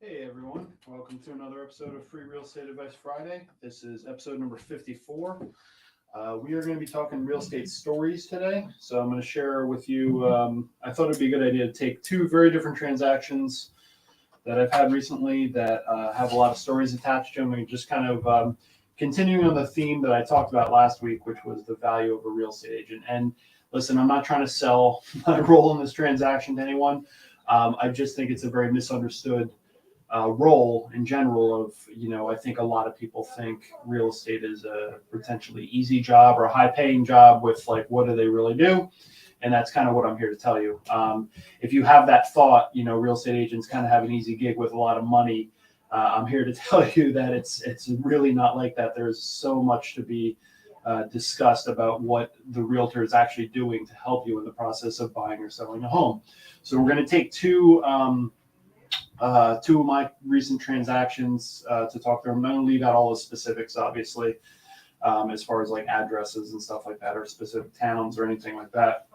Hey everyone, welcome to another episode of Free Real Estate Advice Friday. This is episode number 54. We are going to be talking real estate stories today. So I'm going to share with you, I thought it'd be a good idea to take two very different transactions that I've had recently that have a lot of stories attached to them, and just kind of continuing on the theme that I talked about last week, which was the value of a real estate agent. And listen, I'm not trying to sell my role in this transaction to anyone. I just think it's a very misunderstood role in general of, I think a lot of people think real estate is a potentially easy job or a high paying job with like, what do they really do? And that's kind of what I'm here to tell you. If you have that thought, real estate agents kind of have an easy gig with a lot of money. I'm here to tell you that it's really not like that. There's so much to be discussed about what the realtor is actually doing to help you in the process of buying or selling a home. So we're going to take two of my recent transactions to talk through. I'm going to leave out all the specifics, obviously, as far as like addresses and stuff like that, or specific towns or anything like that.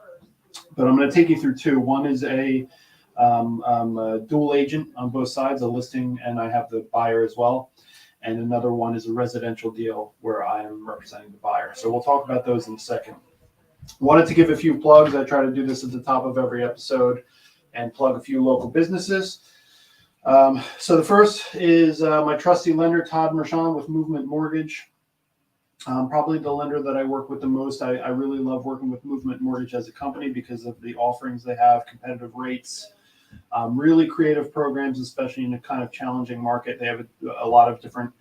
But I'm going to take you through two. One is a dual agent on both sides, a listing, and I have the buyer as well. And another one is a residential deal where I am representing the buyer. So we'll talk about those in a second. Wanted to give a few plugs. I try to do this at the top of every episode and plug a few local businesses. So the first is my trusty lender, Todd Mershon with Movement Mortgage. Probably the lender that I work with the most. I really love working with Movement Mortgage as a company because of the offerings they have, competitive rates, really creative programs, especially in a kind of challenging market. They have a lot of different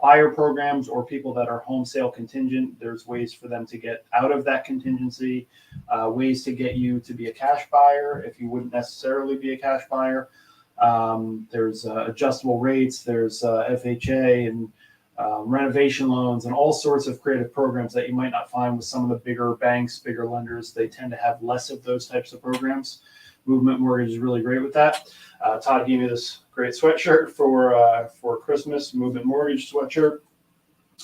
buyer programs or people that are home sale contingent. There's ways for them to get out of that contingency, ways to get you to be a cash buyer if you wouldn't necessarily be a cash buyer. There's adjustable rates, there's FHA and renovation loans and all sorts of creative programs that you might not find with some of the bigger banks, bigger lenders. They tend to have less of those types of programs. Movement Mortgage is really great with that. Todd gave me this great sweatshirt for Christmas, Movement Mortgage sweatshirt.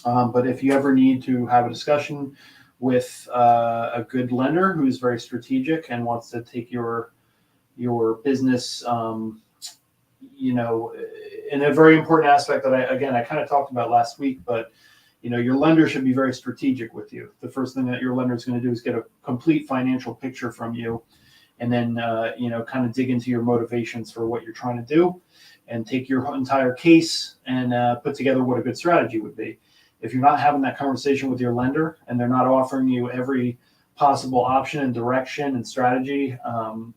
But if you ever need to have a discussion with a good lender who's very strategic and wants to take your business, in a very important aspect that I kind of talked about last week, but your lender should be very strategic with you. The first thing that your lender is going to do is get a complete financial picture from you, and then kind of dig into your motivations for what you're trying to do, and take your entire case and put together what a good strategy would be. If you're not having that conversation with your lender and they're not offering you every possible option and direction and strategy,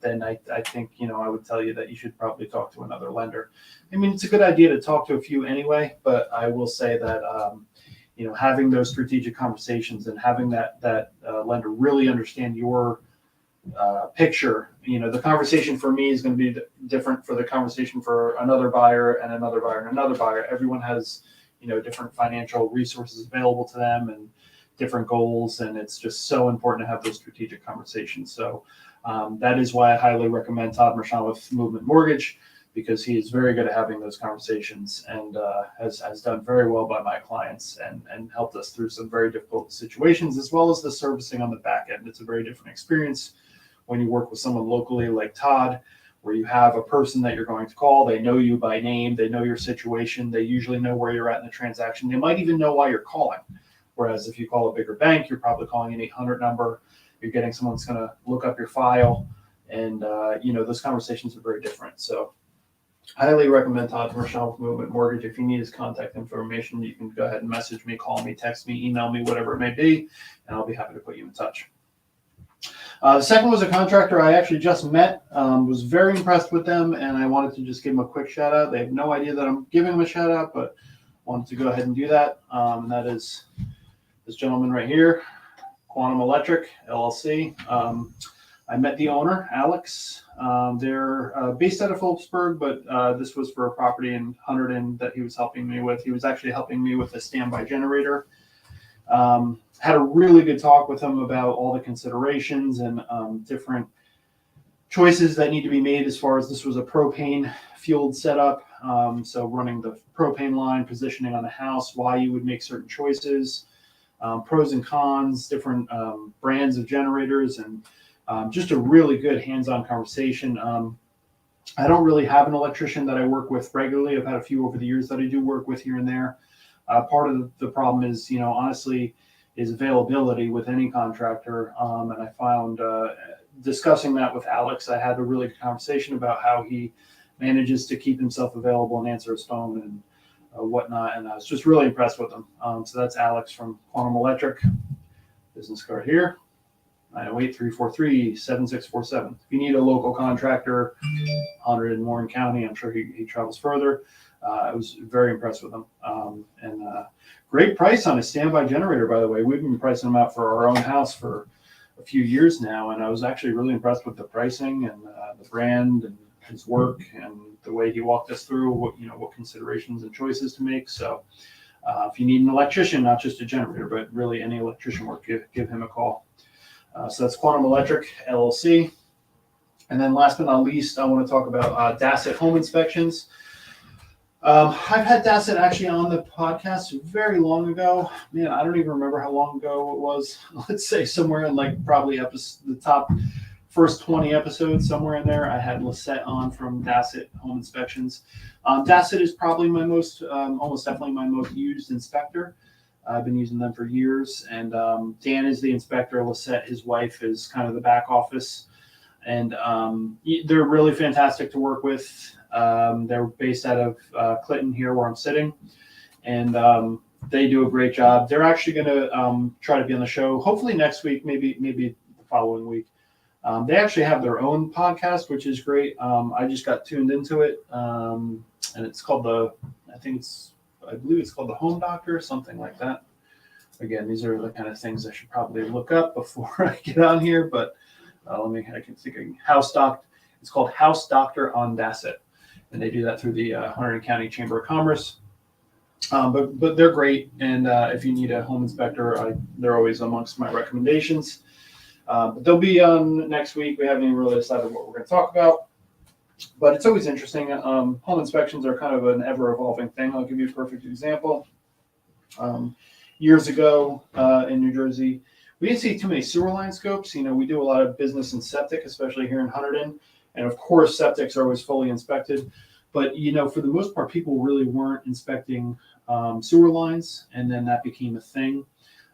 then I think, I would tell you that you should probably talk to another lender. I mean, it's a good idea to talk to a few anyway, but I will say that, having those strategic conversations and having that lender really understand your picture, the conversation for me is going to be different for the conversation for another buyer and another buyer and another buyer. Everyone has, different financial resources available to them and different goals, and it's just so important to have those strategic conversations. So that is why I highly recommend Todd Mershon with Movement Mortgage, because he is very good at having those conversations and has done very well by my clients and helped us through some very difficult situations, as well as the servicing on the back end. It's a very different experience when you work with someone locally like Todd, where you have a person that you're going to call. They know you by name, they know your situation, they usually know where you're at in the transaction, they might even know why you're calling. Whereas if you call a bigger bank, you're probably calling an 800 number. You're getting someone that's going to look up your file, and those conversations are very different. So, highly recommend Todd Mershon with Movement Mortgage. If you need his contact information, you can go ahead and message me, call me, text me, email me, whatever it may be, and I'll be happy to put you in touch. The second was a contractor I actually just met. Was very impressed with them, and I wanted to just give them a quick shout out. They have no idea that I'm giving them a shout out, but wanted to go ahead and do that. And that is this gentleman right here, Quantum Electric LLC. I met the owner, Alex. They're based out of Phillipsburg, but this was for a property in Hunterdon that he was helping me with. He was actually helping me with a standby generator. Had a really good talk with him about all the considerations and different choices that need to be made as far as this was a propane fueled setup. So running the propane line, positioning on the house, why you would make certain choices, pros and cons, different brands of generators, and just a really good hands-on conversation. I don't really have an electrician that I work with regularly. I've had a few over the years that I do work with here and there. Part of the problem is, honestly, is availability with any contractor. And I found discussing that with Alex, I had a really good conversation about how he manages to keep himself available and answer his phone and whatnot. And I was just really impressed with him. So that's Alex from Quantum Electric. Business card here. 908-343-7647. If you need a local contractor, 100 in Warren County, I'm sure he travels further. I was very impressed with him. And great price on a standby generator, by the way. We've been pricing them out for our own house for a few years now, and I was actually really impressed with the pricing and the brand and his work and the way he walked us through what considerations and choices to make. So if you need an electrician, not just a generator, but really any electrician work, give him a call. So that's Quantum Electric, LLC. And then last but not least, I want to talk about Dassett Home Inspections. I've had Dassett actually on the podcast very long ago. Man, I don't even remember how long ago it was. Let's say somewhere in probably the top first 20 episodes, somewhere in there, I had Lisette on from Dassett Home Inspections. Dassett is probably my almost definitely my most used inspector. I've been using them for years, and Dan is the inspector. Lisette, his wife, is kind of the back office, and they're really fantastic to work with. They're based out of Clinton here, where I'm sitting, and they do a great job. They're actually going to try to be on the show, hopefully next week, maybe the following week. They actually have their own podcast, which is great. I just got tuned into it, and it's called I believe it's called the Home Doctor, something like that. Again, these are the kind of things I should probably look up before I get on here, but I can think of House Doc. It's called House Doctor on Dassett, and they do that through the Hunterdon County Chamber of Commerce. But they're great, and if you need a home inspector, they're always amongst my recommendations. But they'll be on next week. We haven't even really decided what we're going to talk about. But it's always interesting. Home inspections are kind of an ever-evolving thing. I'll give you a perfect example. Years ago in New Jersey, we didn't see too many sewer line scopes. We do a lot of business in septic, especially here in Hunterdon. And of course, septics are always fully inspected. But, for the most part, people really weren't inspecting sewer lines. And then that became a thing.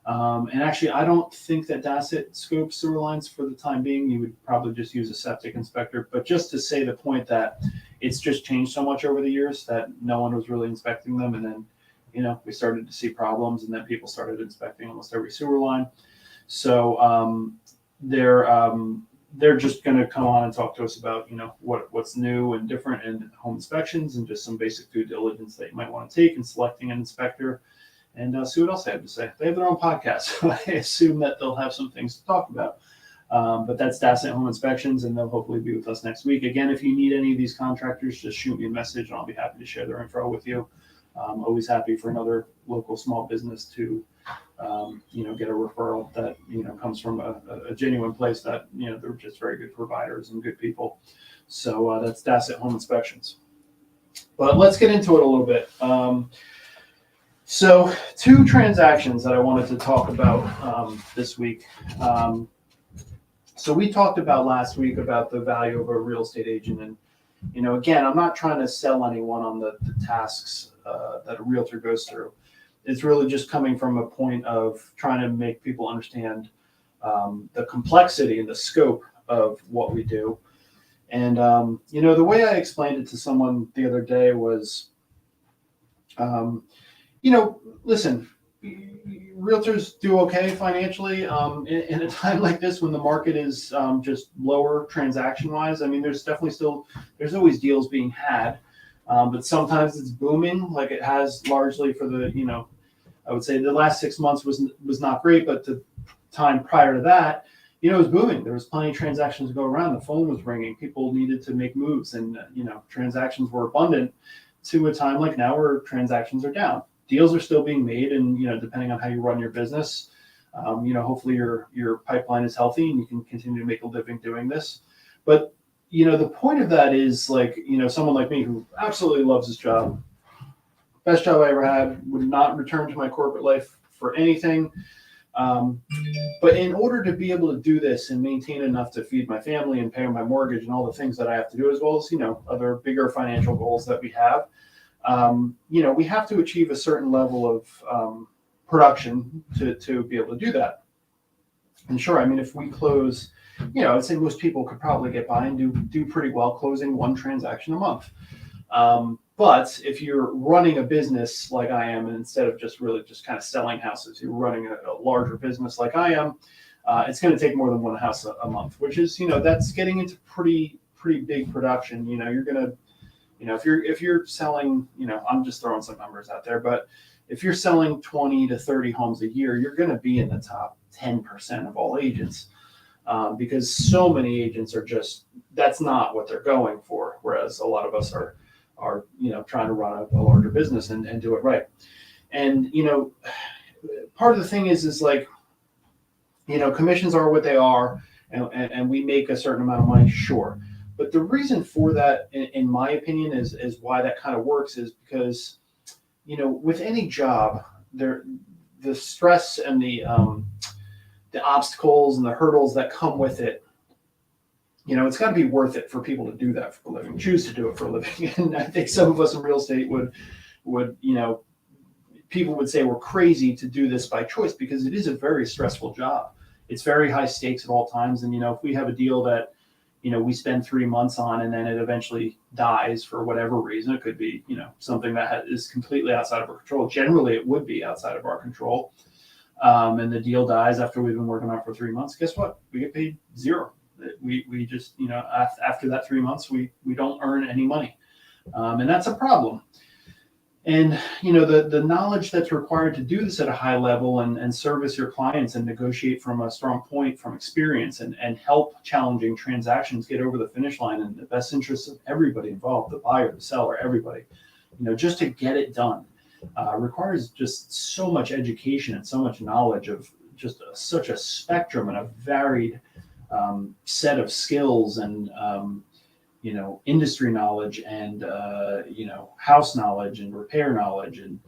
And actually, I don't think that Dassett scopes sewer lines for the time being. You would probably just use a septic inspector. But just to say the point that it's just changed so much over the years that no one was really inspecting them. And then, we started to see problems, and then people started inspecting almost every sewer line. So they're just going to come on and talk to us about, what's new and different in home inspections and just some basic due diligence that you might want to take in selecting an inspector. And see what else they have to say. They have their own podcast, so I assume that they'll have some things to talk about. But that's Dassett Home Inspections, and they'll hopefully be with us next week. Again, if you need any of these contractors, just shoot me a message, and I'll be happy to share their info with you. Always happy for another local small business to, get a referral that, comes from a genuine place that, they're just very good providers and good people. So that's Dassett Home Inspections. But let's get into it a little bit. So 2 transactions that I wanted to talk about this week. So we talked about last week about the value of a real estate agent. And, again, I'm not trying to sell anyone on the tasks that a realtor goes through. It's really just coming from a point of trying to make people understand the complexity and the scope of what we do. And, the way I explained it to someone the other day was, listen, realtors do okay financially in a time like this when the market is just lower transaction-wise. I mean, there's always deals being had, but sometimes it's booming like it has largely for I would say the last 6 months was not great, but the time prior to that, it was booming. There was plenty of transactions to go around. The phone was ringing. People needed to make moves, and transactions were abundant to a time like now where transactions are down. Deals are still being made, and depending on how you run your business, hopefully your pipeline is healthy and you can continue to make a living doing this. But the point of that is someone like me who absolutely loves his job, best job I ever had, would not return to my corporate life for anything. But in order to be able to do this and maintain enough to feed my family and pay my mortgage and all the things that I have to do, as well as, other bigger financial goals that we have, we have to achieve a certain level of production to be able to do that. And sure, I mean, if we close, I'd say most people could probably get by and do pretty well closing one transaction a month. But if you're running a business like I am, and instead of just really just kind of selling houses, you're running a larger business like I am, it's going to take more than one house a month, which is, that's getting into pretty big production. You're going to, if you're selling, I'm just throwing some numbers out there, but if you're selling 20 to 30 homes a year, you're going to be in the top 10% of all agents, because so many agents are just, that's not what they're going for. Whereas a lot of us are trying to run a larger business and do it right. And, part of the thing is like, commissions are what they are, and we make a certain amount of money, sure. But the reason for that, in my opinion, is why that kind of works is because, with any job, the stress and the obstacles and the hurdles that come with it, it's got to be worth it for people to do that for a living, choose to do it for a living. And I think some of us in real estate would people would say we're crazy to do this by choice, because it is a very stressful job. It's very high stakes at all times. And, if we have a deal that, we spend 3 months on and then it eventually dies for whatever reason, it could be, something that is completely outside of our control. Generally, it would be outside of our control. And the deal dies after we've been working on it for 3 months. Guess what? We get paid zero. We just, after that 3 months, we don't earn any money. And that's a problem. And, the knowledge that's required to do this at a high level and service your clients and negotiate from a strong point from experience and help challenging transactions get over the finish line in the best interest of everybody involved, the buyer, the seller, everybody, just to get it done, requires just so much education and so much knowledge of just such a spectrum and a varied set of skills and, industry knowledge and, house knowledge and repair knowledge and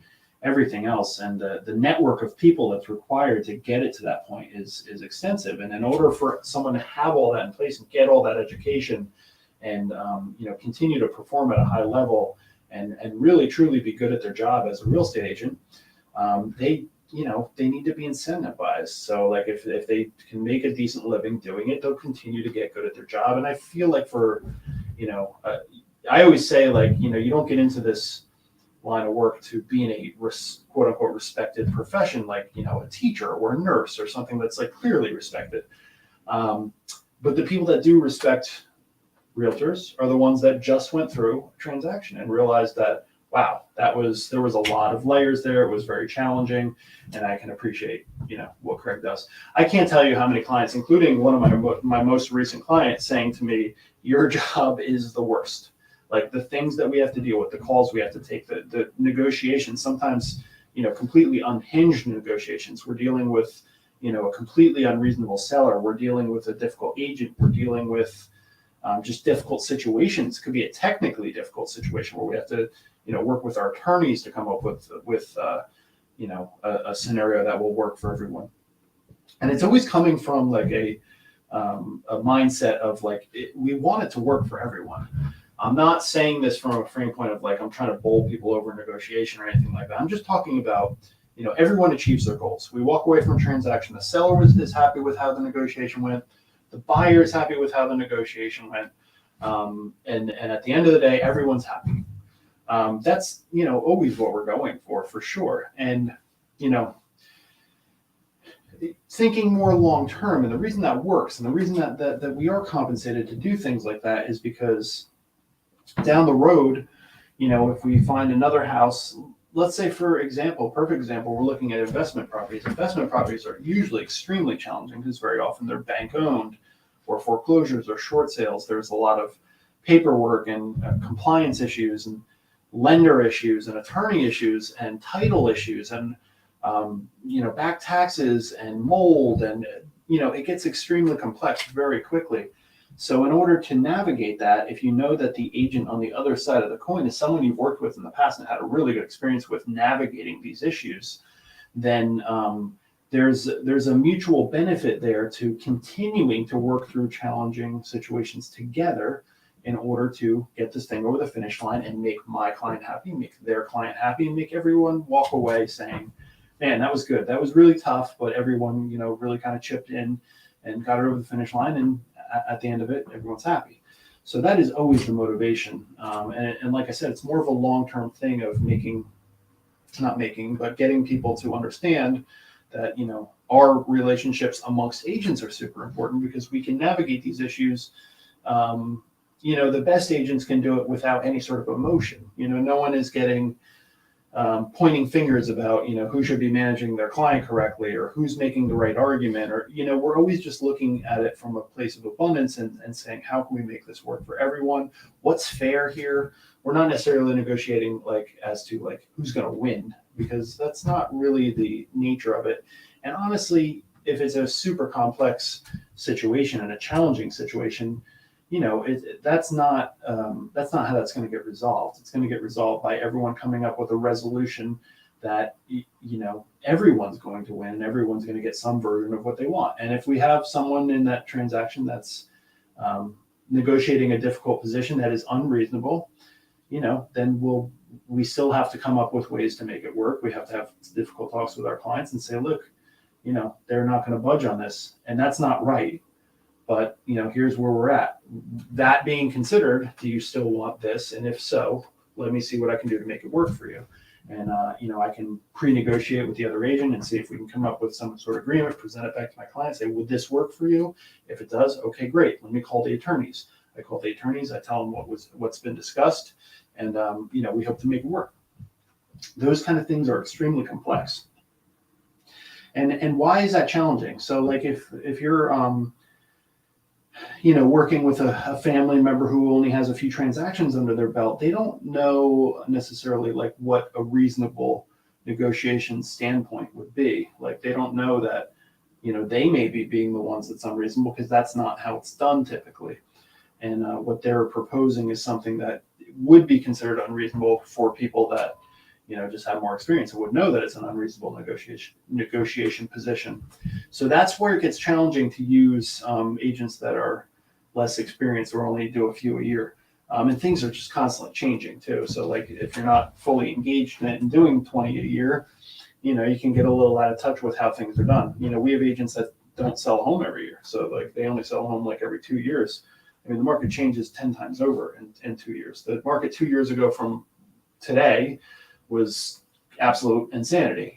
everything else. And the network of people that's required to get it to that point is extensive. And in order for someone to have all that in place and get all that education and, continue to perform at a high level and really truly be good at their job as a real estate agent, they need to be incentivized. So like if they can make a decent living doing it, they'll continue to get good at their job. And I feel like I always say, like, you don't get into this line of work to be in a quote unquote respected profession, like, a teacher or a nurse or something that's like clearly respected. But the people that do respect realtors are the ones that just went through a transaction and realized that, wow, there was a lot of layers there. It was very challenging, and I can appreciate, what Craig does. I can't tell you how many clients, including one of my most recent clients, saying to me, your job is the worst. Like the things that we have to deal with, the calls we have to take, the negotiations, sometimes, completely unhinged negotiations. We're dealing with, a completely unreasonable seller. We're dealing with a difficult agent. We're dealing with just difficult situations. It could be a technically difficult situation where we have to, work with our attorneys to come up with a scenario that will work for everyone. And it's always coming from like a mindset of like, we want it to work for everyone. I'm not saying this from a frame point of like, I'm trying to bowl people over in negotiation or anything like that. I'm just talking about, everyone achieves their goals. We walk away from a transaction. The seller is happy with how the negotiation went. The buyer is happy with how the negotiation went. And at the end of the day, everyone's happy. That's, always what we're going for sure. And, thinking more long term, and the reason that works and the reason that we are compensated to do things like that is because down the road, if we find another house, let's say, for example, perfect example, we're looking at investment properties. Investment properties are usually extremely challenging because very often they're bank owned or foreclosures or short sales. There's a lot of paperwork and compliance issues and lender issues and attorney issues and title issues and back taxes and mold, and it gets extremely complex very quickly. So in order to navigate that, if you know that the agent on the other side of the coin is someone you've worked with in the past and had a really good experience with navigating these issues, then there's a mutual benefit there to continuing to work through challenging situations together in order to get this thing over the finish line and make my client happy, make their client happy, and make everyone walk away saying, man, that was good. That was really tough, but everyone, really kind of chipped in and got it over the finish line. And at the end of it, everyone's happy. So that is always the motivation. And like I said, it's more of a long-term thing of getting people to understand that, our relationships amongst agents are super important because we can navigate these issues. The best agents can do it without any sort of emotion. No one is getting pointing fingers about, who should be managing their client correctly or who's making the right argument, or, we're always just looking at it from a place of abundance and saying, how can we make this work for everyone? What's fair here? We're not necessarily negotiating as to who's going to win, because that's not really the nature of it. And honestly, if it's a super complex situation and a challenging situation, that's not how that's going to get resolved. It's going to get resolved by everyone coming up with a resolution that everyone's going to win and everyone's going to get some version of what they want. And if we have someone in that transaction that's negotiating a difficult position that is unreasonable, then we still have to come up with ways to make it work. We have to have difficult talks with our clients and say, look, they're not going to budge on this, and that's not right. But, here's where we're at. That being considered, do you still want this? And if so, let me see what I can do to make it work for you. And, I can pre-negotiate with the other agent and see if we can come up with some sort of agreement, present it back to my client, say, would this work for you? If it does, okay, great. Let me call the attorneys. I call the attorneys. I tell them what's been discussed. And, we hope to make it work. Those kind of things are extremely complex. And why is that challenging? So if you're, working with a family member who only has a few transactions under their belt, they don't know necessarily what a reasonable negotiation standpoint would be. They don't know that, they may be being the ones that's unreasonable, because that's not how it's done typically. And what they're proposing is something that would be considered unreasonable for people that, just have more experience and would know that it's an unreasonable negotiation position. So that's where it gets challenging to use agents that are less experienced or only do a few a year. And things are just constantly changing too. So if you're not fully engaged in it and doing 20 a year, you can get a little out of touch with how things are done. We have agents that don't sell a home every year. So they only sell a home every 2 years. I mean, the market changes 10 times over in 2 years. The market 2 years ago from today was absolute insanity,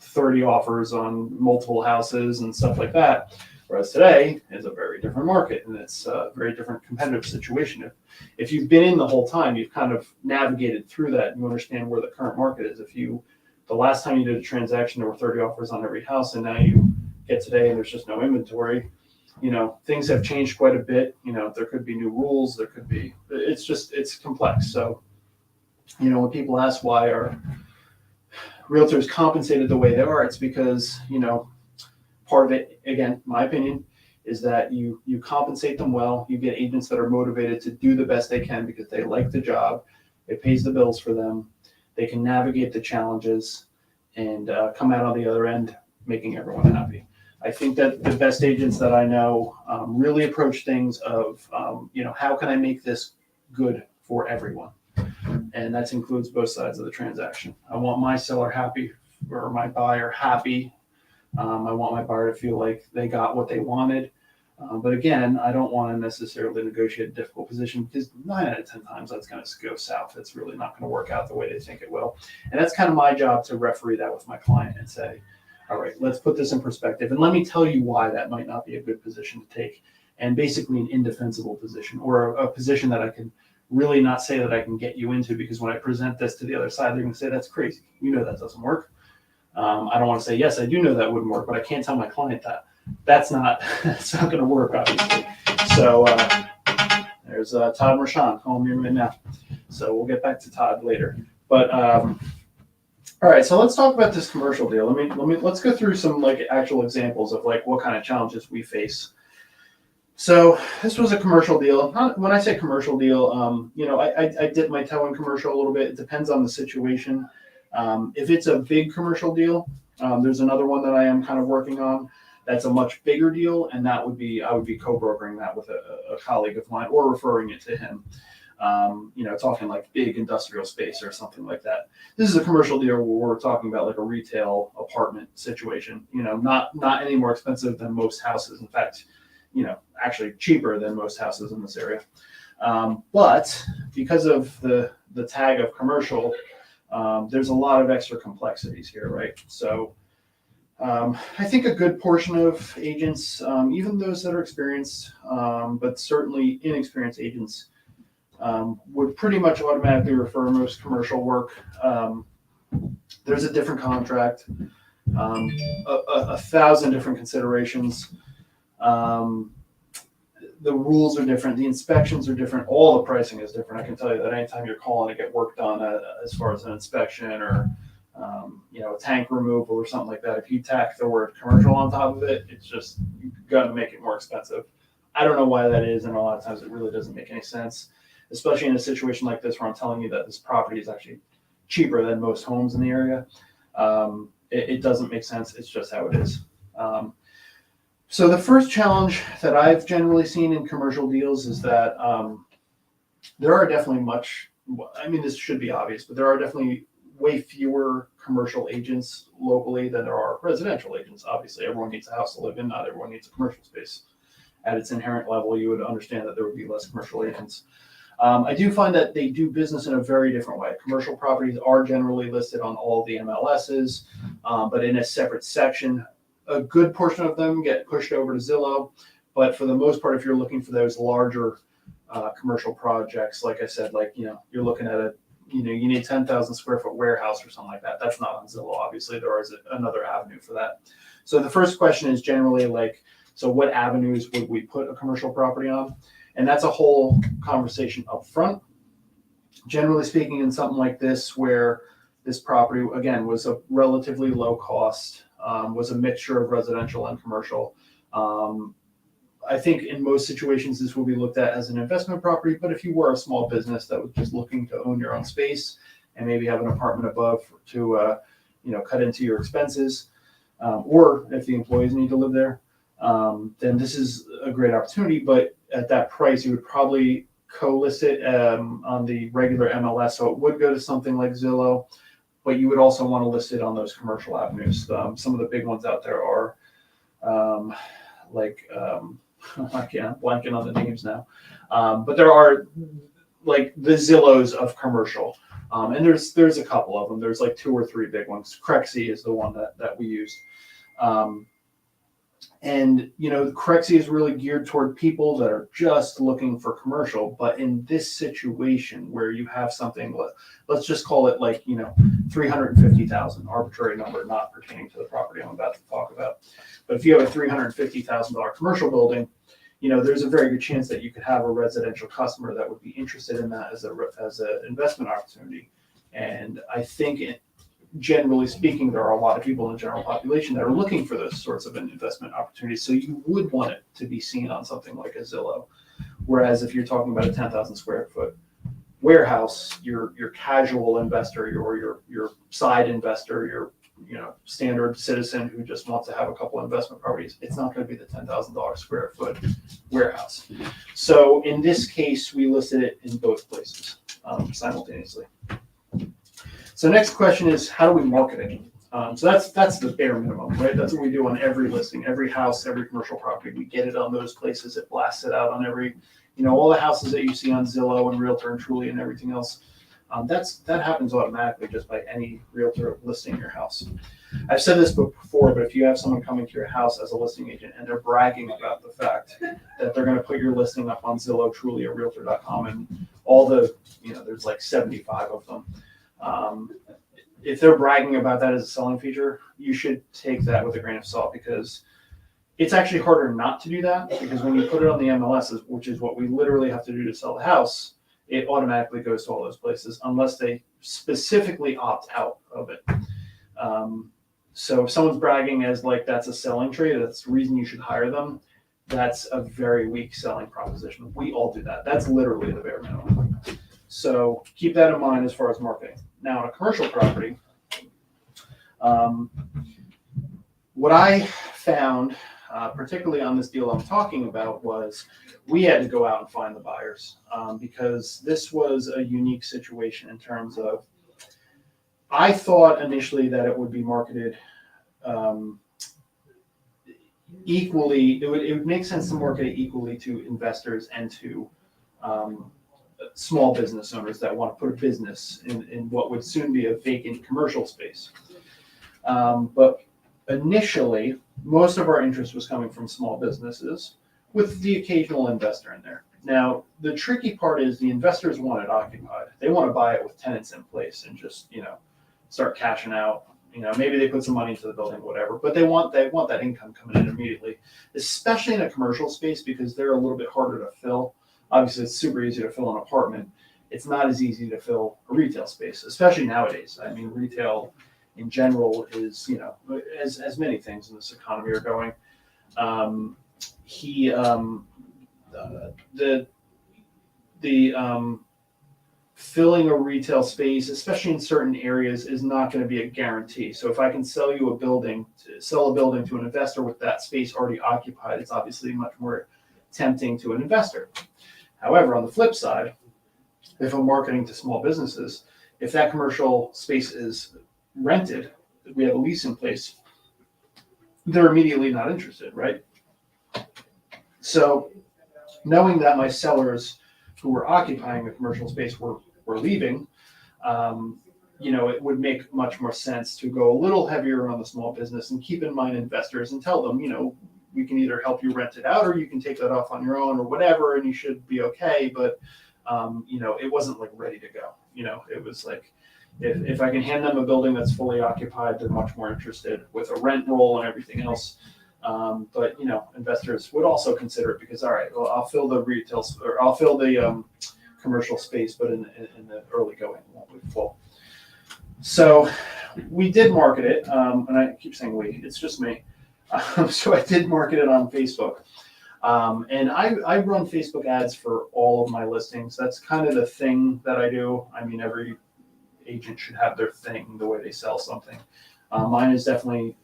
30 offers on multiple houses and stuff like that. Whereas today is a very different market, and it's a very different competitive situation. If you've been in the whole time, you've kind of navigated through that, and you understand where the current market is. The last time you did a transaction, there were 30 offers on every house, and now you get today and there's just no inventory. Things have changed quite a bit. There could be new rules, it's complex. So, when people ask why are realtors compensated the way they are, it's because, part of it, again, my opinion, is that you compensate them well. You get agents that are motivated to do the best they can because they like the job. It pays the bills for them. They can navigate the challenges and come out on the other end making everyone happy. I think that the best agents that I know really approach things of, how can I make this good for everyone? And that includes both sides of the transaction. I want my seller happy, or my buyer happy. I want my buyer to feel like they got what they wanted. But again, I don't want to necessarily negotiate a difficult position, because 9 out of 10 times that's going to go south. It's really not going to work out the way they think it will. And that's kind of my job, to referee that with my client and say, all right, let's put this in perspective. And let me tell you why that might not be a good position to take. And basically an indefensible position, or a position that I can really not say that I can get you into, because when I present this to the other side, they're going to say, that's crazy. That doesn't work. I don't want to say, yes, I do know that wouldn't work, but I can't tell my client that. That's not going to work, obviously. So there's Todd and Rashawn calling me right now. So we'll get back to Todd later. But all right, so let's talk about this commercial deal. Let's go through some actual examples of what kind of challenges we face. So this was a commercial deal. When I say commercial deal, I dip my toe in commercial a little bit. It depends on the situation. If it's a big commercial deal, There's another one that I am kind of working on. That's a much bigger deal, and I would be co-brokering that with a colleague of mine or referring it to him. Talking like big industrial space or something like that. This is a commercial deal where we're talking about like a retail apartment situation. Not any more expensive than most houses. In fact, actually cheaper than most houses in this area. But because of the tag of commercial, there's a lot of extra complexities here, right? So I think a good portion of agents, even those that are experienced, but certainly inexperienced agents, would pretty much automatically refer most commercial work. There's a different contract, a thousand different considerations. The rules are different. The inspections are different. All the pricing is different. I can tell you that anytime you're calling to get work done as far as an inspection or a tank removal or something like that, if you tack the word commercial on top of it, it's just going to make it more expensive. I don't know why that is, and a lot of times it really doesn't make any sense, especially in a situation like this where I'm telling you that this property is actually cheaper than most homes in the area. It doesn't make sense. It's just how it is. So the first challenge that I've generally seen in commercial deals is that there are definitely this should be obvious, but there are definitely way fewer commercial agents locally than there are residential agents. Obviously, everyone needs a house to live in. Not everyone needs a commercial space. At its inherent level, you would understand that there would be less commercial agents. I do find that they do business in a very different way. Commercial properties are generally listed on all the MLSs, but in a separate section. A good portion of them get pushed over to Zillow, but for the most part, if you're looking for those larger commercial projects, like I said, you're looking at you need 10,000 square foot warehouse or something like that. That's not on Zillow. Obviously, there is another avenue for that. So the first question is generally so what avenues would we put a commercial property on? And that's a whole conversation up front. Generally speaking, in something like this, where this property, again, was a relatively low cost, was a mixture of residential and commercial. I think in most situations, this will be looked at as an investment property, but if you were a small business that was just looking to own your own space and maybe have an apartment above to, cut into your expenses, or if the employees need to live there, then this is a great opportunity. But at that price, you would probably co-list it on the regular MLS. So it would go to something like Zillow, but you would also want to list it on those commercial avenues. Some of the big ones out there are I can't blanking on the names now, but there are like the Zillows of commercial, and there's a couple of them. There's like 2 or 3 big ones. Crexy is the one that we used. And Crexy is really geared toward people that are just looking for commercial. But in this situation where you have something, let's just call it $350,000, arbitrary number, not pertaining to the property I'm about to talk about. But if you have a $350,000 commercial building, there's a very good chance that you could have a residential customer that would be interested in that as an investment opportunity. And I think generally speaking, there are a lot of people in the general population that are looking for those sorts of investment opportunities. So you would want it to be seen on something like a Zillow. Whereas if you're talking about a 10,000 square foot warehouse, your casual investor, your side investor, your standard citizen who just wants to have a couple of investment properties, it's not going to be the $10,000 square foot warehouse. So in this case, we listed it in both places simultaneously. So next question is, how do we market it? So that's the bare minimum, right? That's what we do on every listing, every house, every commercial property. We get it on those places. It blasts it out on every, all the houses that you see on Zillow and Realtor and Truly and everything else. That happens automatically just by any realtor listing your house. I've said this before, but if you have someone coming to your house as a listing agent and they're bragging about the fact that they're going to put your listing up on Zillow, Truly, or Realtor.com, and all the, there's like 75 of them. If they're bragging about that as a selling feature, you should take that with a grain of salt, because it's actually harder not to do that, because when you put it on the MLS, which is what we literally have to do to sell the house, it automatically goes to all those places unless they specifically opt out of it. So if someone's bragging as that's a selling trait, that's the reason you should hire them, that's a very weak selling proposition. We all do that. That's literally the bare minimum. So keep that in mind as far as marketing. Now, on a commercial property, what I found, particularly on this deal I'm talking about, was we had to go out and find the buyers, because this was a unique situation in terms of, I thought initially that it would be marketed equally. It would make sense to market it equally to investors and to small business owners that want to put a business in what would soon be a vacant commercial space. But initially, most of our interest was coming from small businesses with the occasional investor in there. Now, the tricky part is the investors want it occupied. They want to buy it with tenants in place and just, start cashing out. Maybe they put some money into the building, whatever, but they want that income coming in immediately, especially in a commercial space because they're a little bit harder to fill. Obviously, it's super easy to fill an apartment. It's not as easy to fill a retail space, especially nowadays. I mean, retail in general is, as many things in this economy are going. Filling a retail space, especially in certain areas, is not going to be a guarantee. So if I can sell a building to an investor with that space already occupied, it's obviously much more tempting to an investor. However, on the flip side, if I'm marketing to small businesses, if that commercial space is rented, we have a lease in place, they're immediately not interested, right? So knowing that my sellers who were occupying the commercial space were leaving, it would make much more sense to go a little heavier on the small business and keep in mind investors and tell them, we can either help you rent it out or you can take that off on your own or whatever, and you should be okay. But, it wasn't like ready to go. It was like, if I can hand them a building that's fully occupied, they're much more interested with a rent roll and everything else. But investors would also consider it because, all right, well, I'll fill the retail or I'll fill the commercial space, but in the early going, it won't be full. So we did market it, and I keep saying we, it's just me. So I did market it on Facebook, and I run Facebook ads for all of my listings. That's kind of the thing that I do. I mean, every agent should have their thing, the way they sell something. Mine is definitely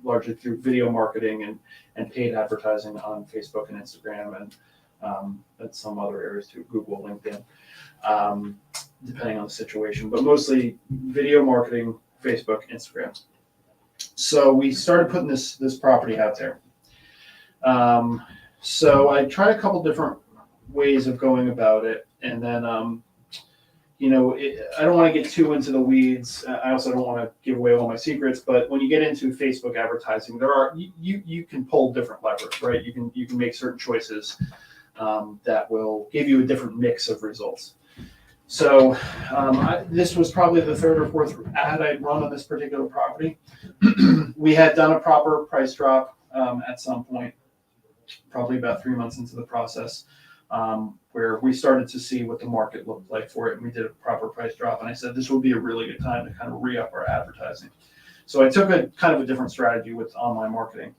largely through video marketing and paid advertising on Facebook and Instagram and some other areas too, Google, LinkedIn, depending on the situation, but mostly video marketing, Facebook, Instagram. So we started putting this property out there. So I tried a couple different ways of going about it, and then I don't want to get too into the weeds. I also don't want to give away all my secrets, but when you get into Facebook advertising, you can pull different levers, right? You can make certain choices that will give you a different mix of results. So this was probably the third or fourth ad I'd run on this particular property. We had done a proper price drop at some point, probably about 3 months into the process, where we started to see what the market looked like for it, and we did a proper price drop. And I said this would be a really good time to kind of re-up our advertising. So I took a kind of a different strategy with online marketing,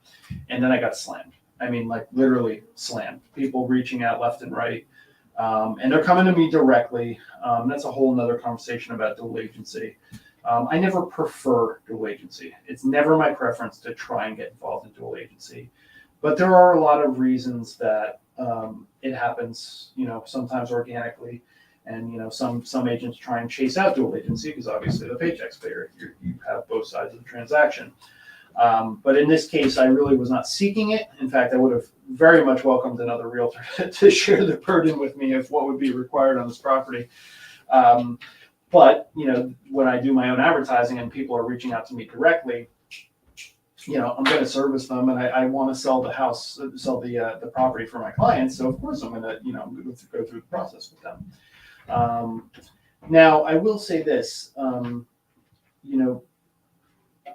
and then I got slammed. I mean, like literally slammed. People reaching out left and right, and they're coming to me directly. That's a whole nother conversation about dual agency. I never prefer dual agency. It's never my preference to try and get involved in dual agency, but there are a lot of reasons that it happens, sometimes organically, and some agents try and chase out dual agency because obviously the paycheck's bigger. You have both sides of the transaction. But in this case, I really was not seeking it. In fact, I would have very much welcomed another realtor to share the burden with me of what would be required on this property. But when I do my own advertising and people are reaching out to me directly, I'm going to service them, and I want to sell the property for my clients. So of course I'm going to, go through the process with them. Now I will say this,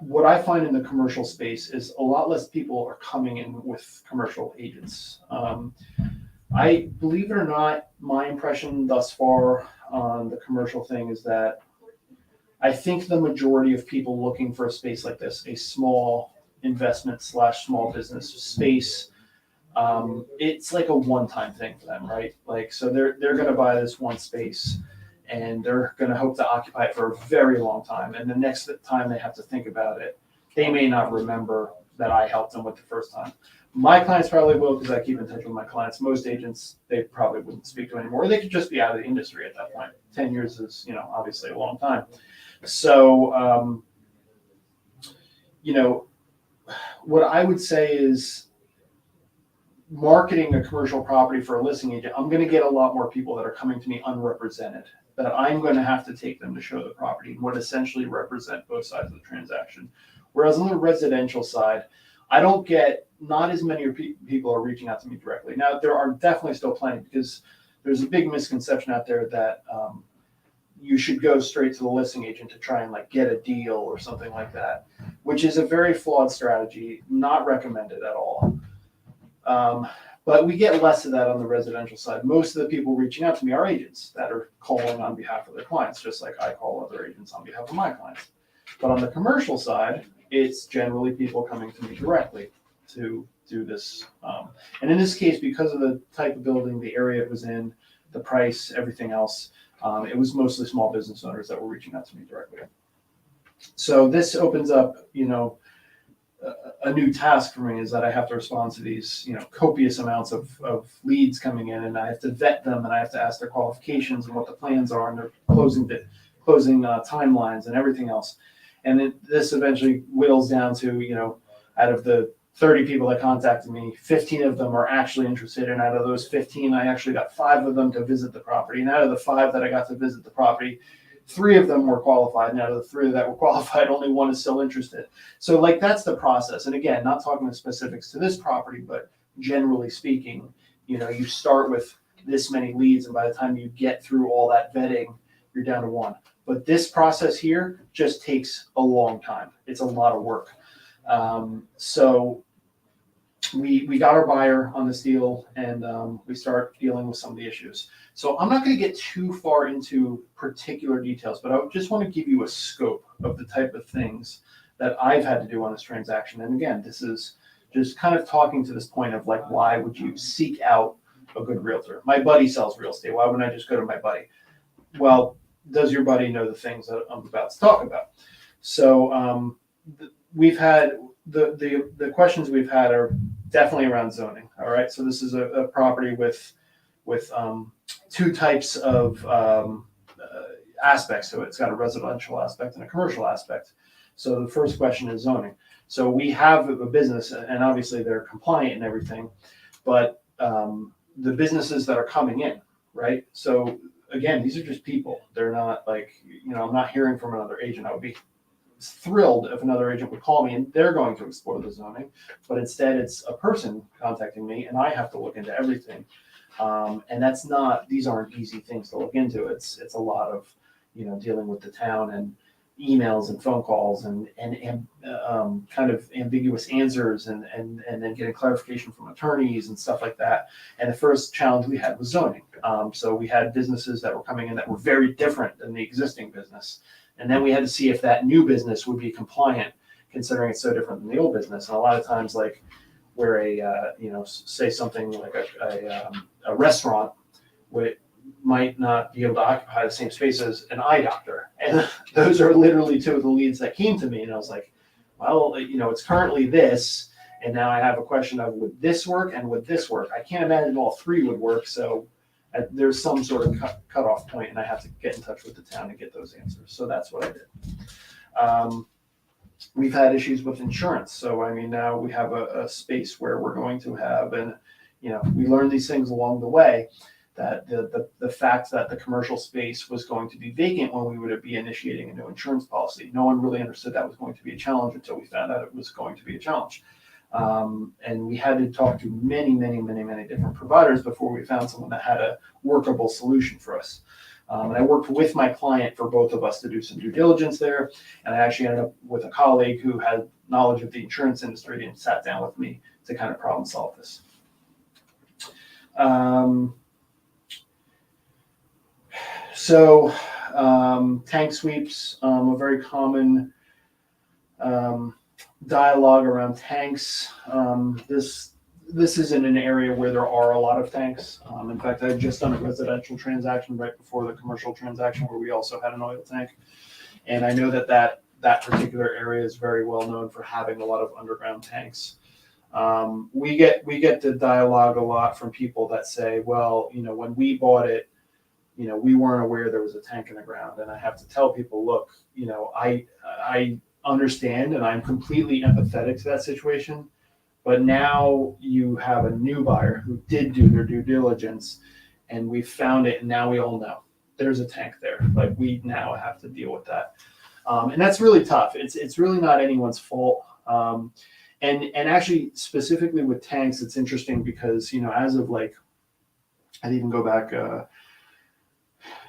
what I find in the commercial space is a lot less people are coming in with commercial agents. I believe it or not, my impression thus far on the commercial thing is that I think the majority of people looking for a space like this, a small investment / small business space, it's like a one-time thing for them, right? Like, so they're going to buy this one space and they're going to hope to occupy it for a very long time. And the next time they have to think about it, they may not remember that I helped them with the first time. My clients probably will, because I keep in touch with my clients. Most agents, they probably wouldn't speak to anymore. They could just be out of the industry at that point. 10 years is, obviously a long time. So, what I would say is marketing a commercial property for a listing agent, I'm going to get a lot more people that are coming to me unrepresented, that I'm going to have to take them to show the property and would essentially represent both sides of the transaction. Whereas on the residential side, I don't get, not as many people are reaching out to me directly. Now, there are definitely still plenty, because there's a big misconception out there that you should go straight to the listing agent to try and like get a deal or something like that, which is a very flawed strategy, not recommended at all. But we get less of that on the residential side. Most of the people reaching out to me are agents that are calling on behalf of their clients, just like I call other agents on behalf of my clients. But on the commercial side, it's generally people coming to me directly to do this. And in this case, because of the type of building, the area it was in, the price, everything else, it was mostly small business owners that were reaching out to me directly. So this opens up, a new task for me, is that I have to respond to these, copious amounts of leads coming in, and I have to vet them, and I have to ask their qualifications and what the plans are and their closing timelines and everything else. And this eventually whittles down to, out of the 30 people that contacted me, 15 of them are actually interested. And out of those 15, I actually got 5 of them to visit the property. And out of the 5 that I got to visit the property, 3 of them were qualified. And out of the 3 that were qualified, only 1 is still interested. So that's the process. And again, not talking the specifics to this property, but generally speaking, you start with this many leads, and by the time you get through all that vetting, you're down to 1. But this process here just takes a long time. It's a lot of work. So we got our buyer on this deal, and we start dealing with some of the issues. So I'm not going to get too far into particular details, but I just want to give you a scope of the type of things that I've had to do on this transaction. And again, this is just kind of talking to this point of like, why would you seek out a good realtor? My buddy sells real estate. Why wouldn't I just go to my buddy? Well, does your buddy know the things that I'm about to talk about? So we've had the questions we've had are definitely around zoning. All right, so this is a property with 2 types of aspects to it. It's got a residential aspect and a commercial aspect. So the first question is zoning. So we have a business, and obviously they're compliant and everything, but the businesses that are coming in, right? So again, these are just people. They're not like, I'm not hearing from another agent. I would be thrilled if another agent would call me and they're going to explore the zoning, but instead it's a person contacting me and I have to look into everything. And these aren't easy things to look into. It's a lot of, dealing with the town and emails and phone calls and kind of ambiguous answers and then getting clarification from attorneys and stuff like that. And the first challenge we had was zoning. So we had businesses that were coming in that were very different than the existing business. And then we had to see if that new business would be compliant, considering it's so different than the old business. And a lot of times, like where say something like a restaurant might not be able to occupy the same space as an eye doctor. And those are literally 2 of the leads that came to me. And I was like, well, it's currently this. And now I have a question of, would this work and would this work? I can't imagine all 3 would work. So there's some sort of cutoff point, and I have to get in touch with the town and get those answers. So that's what I did. We've had issues with insurance. So, now we have a space where we're going to have, and, we learned these things along the way, that the fact that the commercial space was going to be vacant when we would be initiating a new insurance policy. No one really understood that was going to be a challenge until we found out it was going to be a challenge. And we had to talk to many different providers before we found someone that had a workable solution for us. And I worked with my client for both of us to do some due diligence there. And I actually ended up with a colleague who had knowledge of the insurance industry and sat down with me to kind of problem solve this. So tank sweeps, a very common dialogue around tanks. This isn't an area where there are a lot of tanks. In fact, I had just done a residential transaction right before the commercial transaction where we also had an oil tank. And I know that that particular area is very well known for having a lot of underground tanks. We get the dialogue a lot from people that say, well, when we bought it, we weren't aware there was a tank in the ground. And I have to tell people, look, I understand and I'm completely empathetic to that situation. But now you have a new buyer who did do their due diligence, and we found it, and now we all know there's a tank there. Like, we now have to deal with that. And that's really tough. It's really not anyone's fault. And actually, specifically with tanks, it's interesting because, as of like, I'd even go back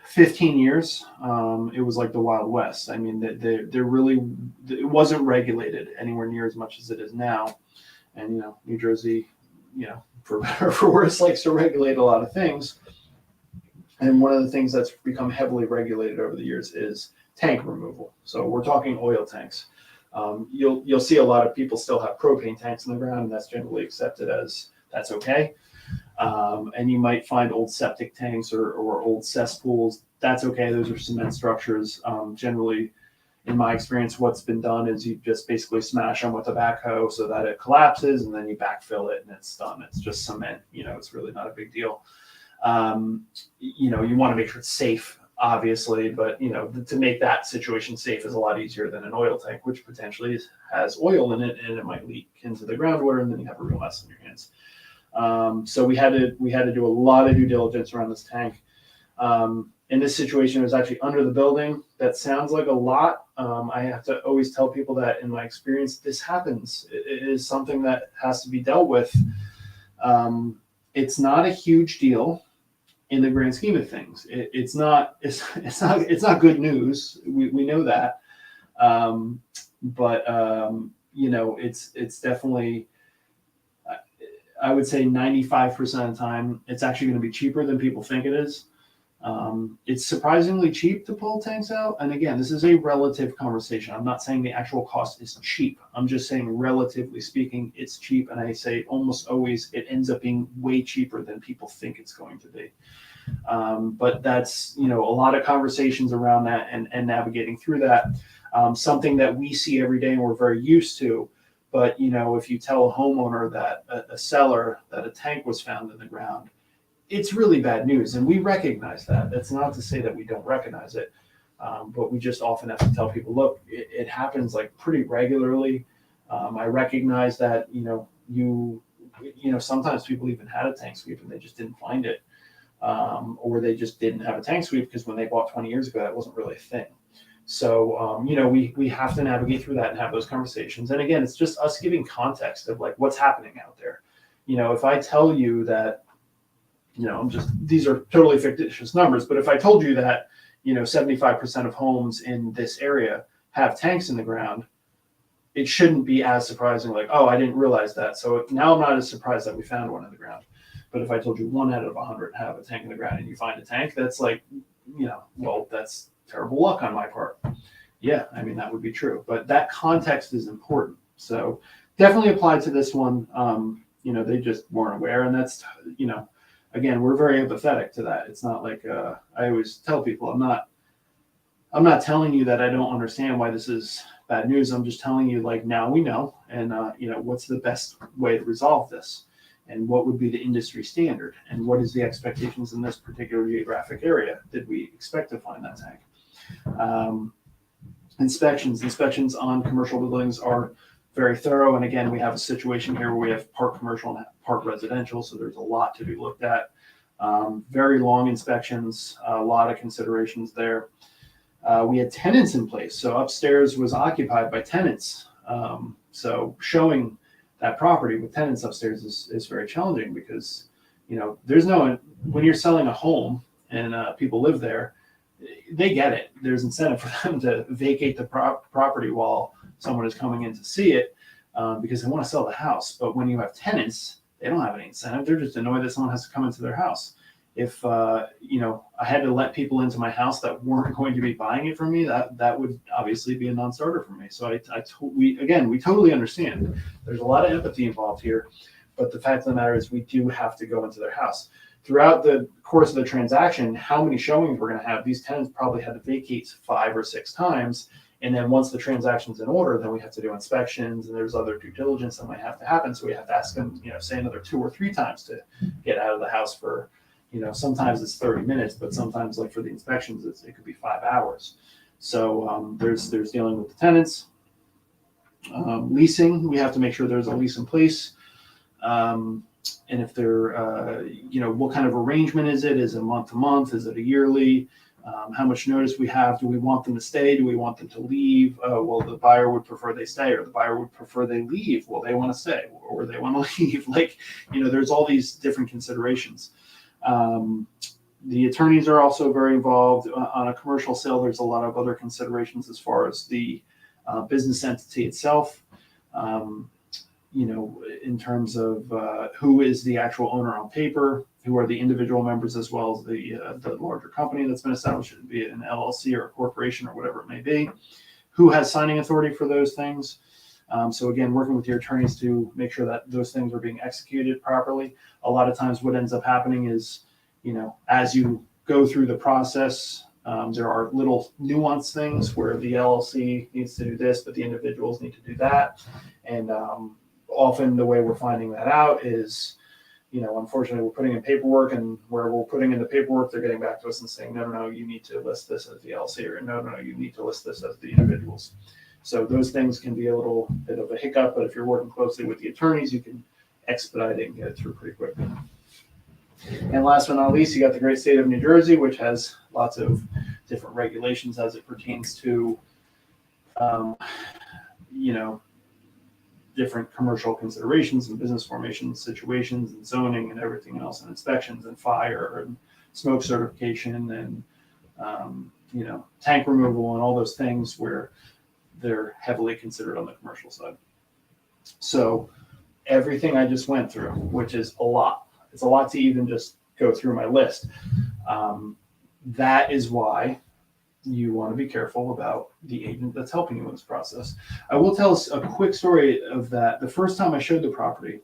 15 years, it was like the Wild West. I mean, they're really, it wasn't regulated anywhere near as much as it is now. And, New Jersey, for better or for worse, likes to regulate a lot of things. And one of the things that's become heavily regulated over the years is tank removal. So we're talking oil tanks. You'll see a lot of people still have propane tanks in the ground, and that's generally accepted as that's okay. And you might find old septic tanks or old cesspools. That's okay. Those are cement structures. Generally, in my experience, what's been done is you just basically smash them with a backhoe so that it collapses, and then you backfill it, and it's done. It's just cement. It's really not a big deal. You want to make sure it's safe, obviously, but to make that situation safe is a lot easier than an oil tank, which potentially has oil in it, and it might leak into the groundwater, and then you have a real mess in your hands. So we had to do a lot of due diligence around this tank. In this situation, it was actually under the building. That sounds like a lot. I have to always tell people that in my experience, this happens. It is something that has to be dealt with. It's not a huge deal in the grand scheme of things. It's not good news. We know that. But it's definitely, I would say 95% of the time, it's actually going to be cheaper than people think it is. It's surprisingly cheap to pull tanks out. And again, this is a relative conversation. I'm not saying the actual cost is cheap. I'm just saying, relatively speaking, it's cheap. And I say almost always it ends up being way cheaper than people think it's going to be. But that's, a lot of conversations around that and navigating through that. Something that we see every day and we're very used to. But, if you tell a homeowner that a seller that a tank was found in the ground, it's really bad news. And we recognize that. That's not to say that we don't recognize it. But we just often have to tell people, look, it happens like pretty regularly. I recognize that, sometimes people even had a tank sweep and they just didn't find it. Or they just didn't have a tank sweep because when they bought 20 years ago, that wasn't really a thing. So, we have to navigate through that and have those conversations. And again, it's just us giving context of like what's happening out there. If I tell you that, these are totally fictitious numbers, but if I told you that, 75% of homes in this area have tanks in the ground, it shouldn't be as surprising. Like, oh, I didn't realize that. So now I'm not as surprised that we found one in the ground. But if I told you 1 out of 100 have a tank in the ground and you find a tank, that's like, well, that's terrible luck on my part. Yeah, I mean, that would be true. But that context is important. So definitely apply to this one. They just weren't aware. And that's, again, we're very empathetic to that. It's not like I always tell people, I'm not telling you that I don't understand why this is bad news. I'm just telling you, like, now we know, and what's the best way to resolve this, and what would be the industry standard, and what is the expectations in this particular geographic area. Did we expect to find that tank? Inspections on commercial buildings are very thorough. And again, we have a situation here where we have part commercial and part residential. So there's a lot to be looked at. Very long inspections, a lot of considerations there. We had tenants in place. So upstairs was occupied by tenants. So showing that property with tenants upstairs is very challenging because, there's when you're selling a home and people live there, they get it. There's incentive for them to vacate the property while someone is coming in to see it because they want to sell the house. But when you have tenants, they don't have any incentive. They're just annoyed that someone has to come into their house. If I had to let people into my house that weren't going to be buying it from me, that would obviously be a non-starter for me. So we totally understand. There's a lot of empathy involved here, but the fact of the matter is we do have to go into their house. Throughout the course of the transaction, how many showings we're going to have, these tenants probably had to vacate 5 or 6 times. And then once the transaction's in order, then we have to do inspections, and there's other due diligence that might have to happen. So we have to ask them, say another 2 or 3 times to get out of the house for, sometimes it's 30 minutes, but sometimes like for the inspections, it could be 5 hours. So there's dealing with the tenants. Leasing, we have to make sure there's a lease in place. And if they're, what kind of arrangement is it? Is it month to month? Is it a yearly? How much notice we have? Do we want them to stay? Do we want them to leave? Well, the buyer would prefer they stay, or the buyer would prefer they leave. Well, they want to stay, or they want to leave. There's all these different considerations. The attorneys are also very involved. On a commercial sale, there's a lot of other considerations as far as the business entity itself. In terms of who is the actual owner on paper, who are the individual members, as well as the larger company that's been established, be it an LLC or a corporation or whatever it may be, who has signing authority for those things. So again, working with your attorneys to make sure that those things are being executed properly. A lot of times what ends up happening is, as you go through the process, there are little nuanced things where the LLC needs to do this, but the individuals need to do that. And often the way we're finding that out is, unfortunately, we're putting in paperwork, and where we're putting in the paperwork, they're getting back to us and saying, no, you need to list this as the LLC, or no, you need to list this as the individuals. So those things can be a little bit of a hiccup, but if you're working closely with the attorneys, you can expedite it and get it through pretty quickly. And last but not least, you got the great state of New Jersey, which has lots of different regulations as it pertains to, different commercial considerations and business formation situations and zoning and everything else, and inspections and fire and smoke certification and, tank removal and all those things where they're heavily considered on the commercial side. So everything I just went through, which is a lot, it's a lot to even just go through my list. That is why you want to be careful about the agent that's helping you in this process. I will tell us a quick story of that. The first time I showed the property,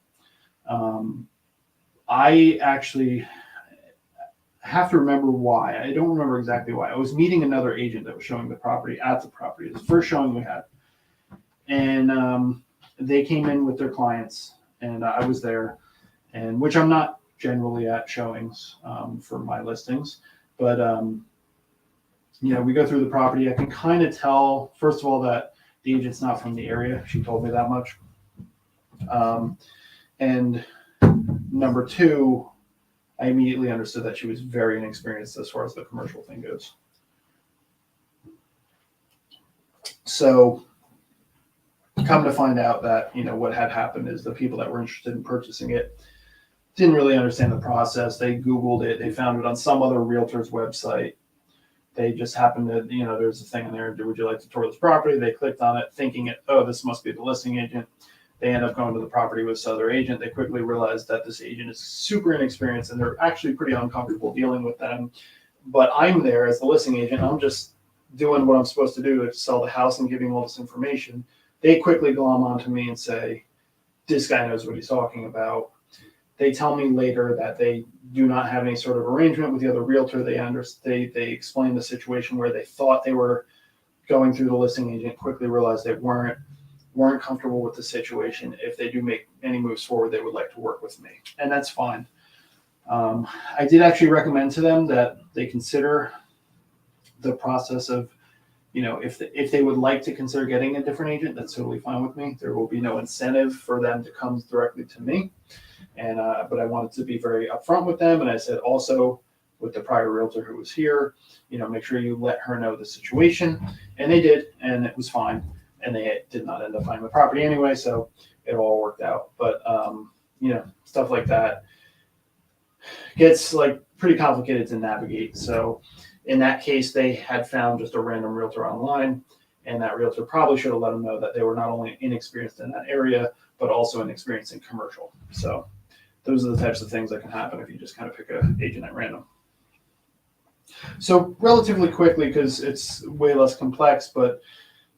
I actually have to remember why. I don't remember exactly why. I was meeting another agent that was showing the property at the property. It was the first showing we had. And they came in with their clients, and I was there, and which I'm not generally at showings for my listings. But we go through the property. I can kind of tell, first of all, that the agent's not from the area. She told me that much. And number two, I immediately understood that she was very inexperienced as far as the commercial thing goes. So come to find out that, what had happened is the people that were interested in purchasing it didn't really understand the process. They Googled it. They found it on some other realtor's website. They just happened to, there's a thing in there, would you like to tour this property? They clicked on it thinking this must be the listing agent. They end up going to the property with this other agent. They quickly realized that this agent is super inexperienced, and they're actually pretty uncomfortable dealing with them. But I'm there as the listing agent. I'm just doing what I'm supposed to do to sell the house and giving all this information. They quickly glom onto me and say, this guy knows what he's talking about. They tell me later that they do not have any sort of arrangement with the other realtor. They explain the situation where they thought they were going through the listing agent, quickly realized they weren't comfortable with the situation. If they do make any moves forward, they would like to work with me, and that's fine. I did actually recommend to them that they consider the process of, if they would like to consider getting a different agent, that's totally fine with me. There will be no incentive for them to come directly to me. But I wanted to be very upfront with them. And I said, also with the prior realtor who was here, make sure you let her know the situation. And they did, and it was fine. And they did not end up buying the property anyway, so it all worked out. But, stuff like that gets pretty complicated to navigate. So in that case, they had found just a random realtor online, and that realtor probably should have let them know that they were not only inexperienced in that area, but also inexperienced in commercial. So those are the types of things that can happen if you just kind of pick an agent at random. So relatively quickly, because it's way less complex, but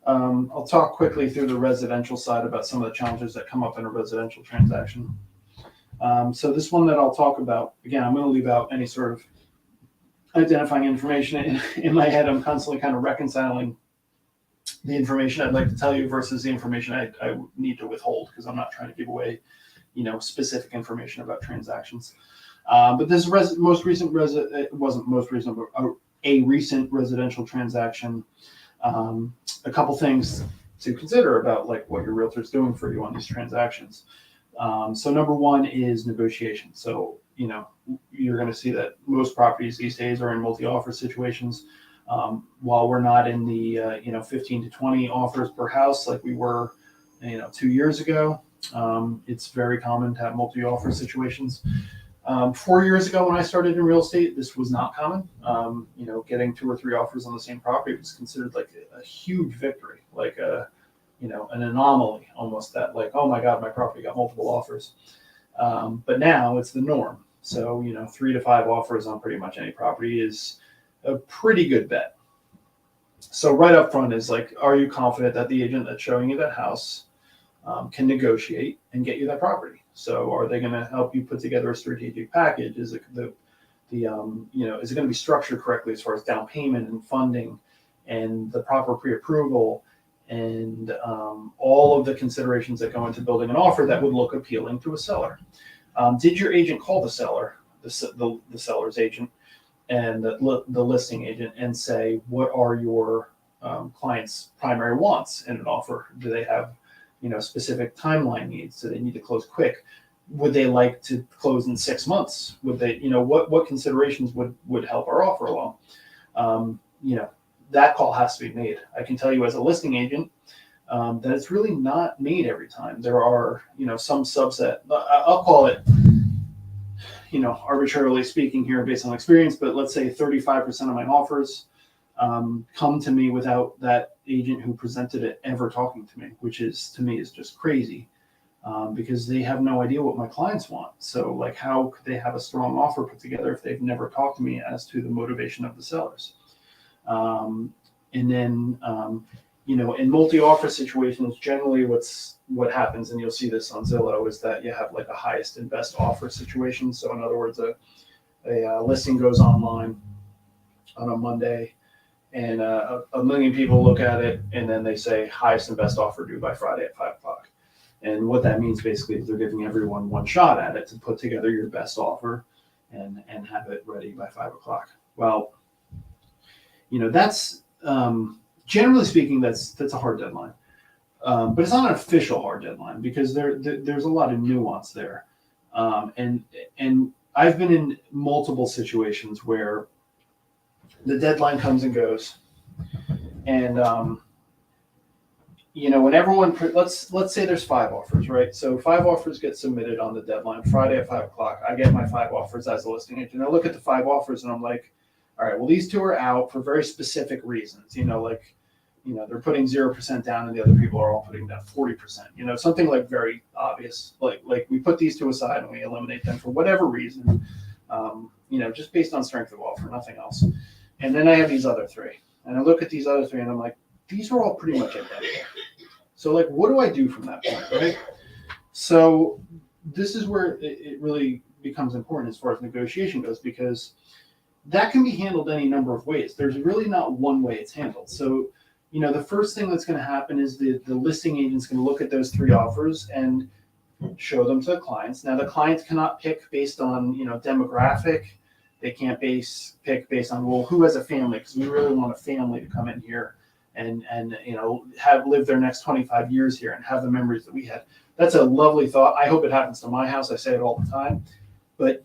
I'll talk quickly through the residential side about some of the challenges that come up in a residential transaction. So this one that I'll talk about, again, I'm going to leave out any sort of identifying information in my head. I'm constantly kind of reconciling the information I'd like to tell you versus the information I need to withhold, because I'm not trying to give away, specific information about transactions. But this most recent it wasn't most recent, but a recent residential transaction. A couple things to consider about like what your realtor's doing for you on these transactions. So number one is negotiation. So you're going to see that most properties these days are in multi-offer situations. While we're not in the 15 to 20 offers per house like we were 2 years ago, it's very common to have multi-offer situations. 4 years ago when I started in real estate, this was not common. Getting 2 or 3 offers on the same property was considered like a huge victory, like an anomaly almost, that like, oh my God, my property got multiple offers. But now it's the norm. So 3 to 5 offers on pretty much any property is a pretty good bet. So right up front is like, are you confident that the agent that's showing you that house can negotiate and get you that property? So are they going to help you put together a strategic package? Is it is it going to be structured correctly as far as down payment and funding and the proper pre-approval and all of the considerations that go into building an offer that would look appealing to a seller? Did your agent call the seller, the seller's agent, and the listing agent, and say, what are your client's primary wants in an offer? Do they have specific timeline needs? Do they need to close quick? Would they like to close in 6 months? Would they, what considerations would help our offer along? That call has to be made. I can tell you as a listing agent that it's really not made every time. There are, some subset, I'll call it, arbitrarily speaking here based on experience, but let's say 35% of my offers come to me without that agent who presented it ever talking to me, which is, to me, is just crazy, because they have no idea what my clients want. So like, how could they have a strong offer put together if they've never talked to me as to the motivation of the sellers? And then, in multi-offer situations, generally what happens, and you'll see this on Zillow, is that you have like a highest and best offer situation. So in other words, a listing goes online on a Monday, and a million people look at it, and then they say highest and best offer due by Friday at 5 o'clock. And what that means basically is they're giving everyone one shot at it to put together your best offer and have it ready by 5 o'clock. Well, that's generally speaking, that's a hard deadline. But it's not an official hard deadline, because there's a lot of nuance there. And I've been in multiple situations where the deadline comes and goes, and when everyone, let's say there's 5 offers, right? So 5 offers get submitted on the deadline Friday at 5 o'clock. I get my 5 offers as a listing agent. I look at the 5 offers and I'm like, all right, well, these 2 are out for very specific reasons. They're putting 0% down, and the other people are all putting down 40%. Something like very obvious. Like we put these 2 aside and we eliminate them for whatever reason. Just based on strength of offer, nothing else. And then I have these other 3, and I look at these other 3, and I'm like, these are all pretty much identical. So like, what do I do from that point, right? So this is where it really becomes important as far as negotiation goes, because that can be handled any number of ways. There's really not one way it's handled. So, the first thing that's going to happen is the listing agent's going to look at those 3 offers and show them to the clients. Now, the clients cannot pick based on, demographic. They can't pick based on, well, who has a family? Because we really want a family to come in here and have lived their next 25 years here and have the memories that we had. That's a lovely thought. I hope it happens to my house. I say it all the time, but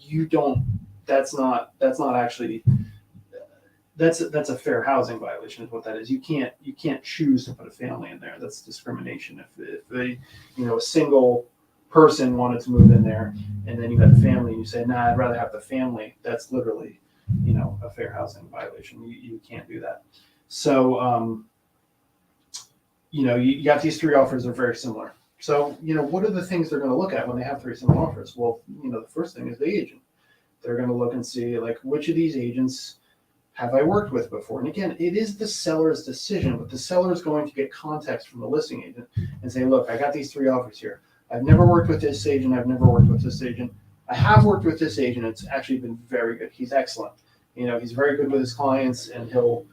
that's not actually, that's a fair housing violation is what that is. You can't choose to put a family in there. That's discrimination. If a single person wanted to move in there, and then you had a family and you say, nah, I'd rather have the family, that's literally, a fair housing violation. You can't do that. So, you got these 3 offers that are very similar. So, what are the things they're going to look at when they have 3 similar offers? Well, the first thing is the agent. They're going to look and see, like, which of these agents have I worked with before? And again, it is the seller's decision, but the seller is going to get context from the listing agent and say, look, I got these 3 offers here. I've never worked with this agent. I've never worked with this agent. I have worked with this agent. It's actually been very good. He's excellent. He's very good with his clients, and he'll,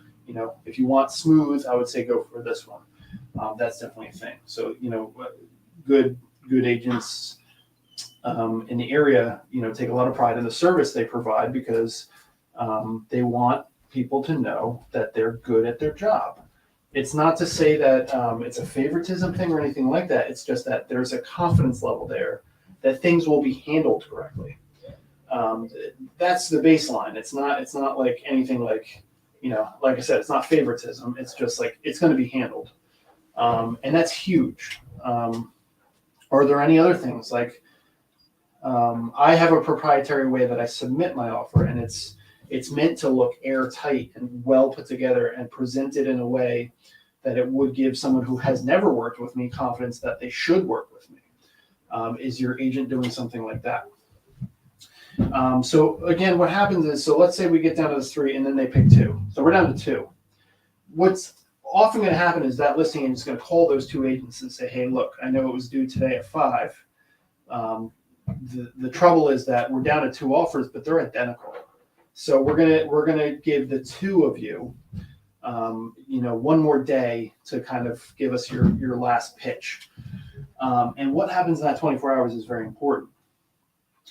if you want smooth, I would say go for this one. that's definitely a thing. So, good agents in the area, take a lot of pride in the service they provide because they want people to know that they're good at their job. It's not to say that it's a favoritism thing or anything like that. It's just that there's a confidence level there that things will be handled correctly. Um, that's the baseline. It's not like anything like, like I said, it's not favoritism. It's just like it's going to be handled, and that's huge. Are there any other things like I have a proprietary way that I submit my offer, and it's meant to look airtight and well put together and presented in a way that it would give someone who has never worked with me confidence that they should work with me. Is your agent doing something like that? So again, what happens is, so let's say we get down to this 3 and then they pick 2. So we're down to 2. What's often going to happen is that listing agent is going to call those 2 agents and say, hey, look, I know it was due today at 5. The trouble is that we're down to 2 offers, but they're identical. So we're gonna give the 2 of you, one more day to kind of give us your last pitch. And what happens in that 24 hours is very important.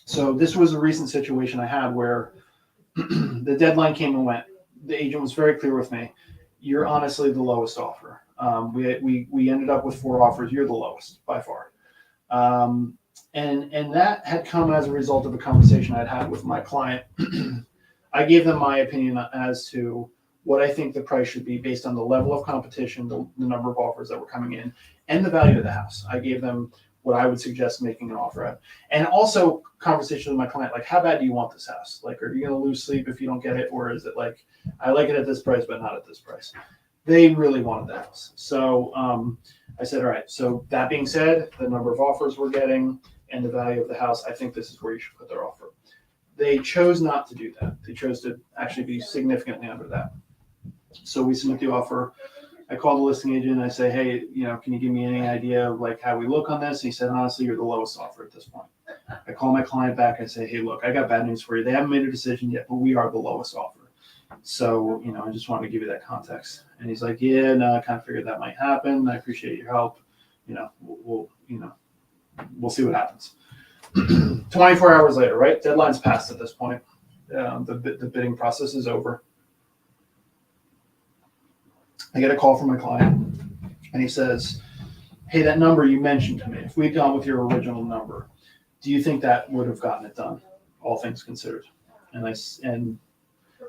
So this was a recent situation I had where the deadline came and went. The agent was very clear with me. You're honestly the lowest offer. We ended up with 4 offers. You're the lowest by far. And that had come as a result of a conversation I'd had with my client. I gave them my opinion as to what I think the price should be based on the level of competition, the number of offers that were coming in, and the value of the house. I gave them what I would suggest making an offer at. And also conversation with my client, like, how bad do you want this house? Like, are you going to lose sleep if you don't get it? Or is it like, I like it at this price, but not at this price? They really wanted the house. So I said, all right, so that being said, the number of offers we're getting and the value of the house, I think this is where you should put their offer. They chose not to do that. They chose to actually be significantly under that. So we submit the offer. I call the listing agent and I say, hey, can you give me any idea of like how we look on this? And he said, honestly, you're the lowest offer at this point. I call my client back. I say, hey, look, I got bad news for you. They haven't made a decision yet, but we are the lowest offer. So, I just wanted to give you that context. And he's like, yeah, no, I kind of figured that might happen. I appreciate your help. We'll see what happens. 24 hours later, right? Deadline's passed at this point. The bidding process is over. I get a call from my client, and he says, hey, that number you mentioned to me, if we'd gone with your original number, do you think that would have gotten it done, all things considered? And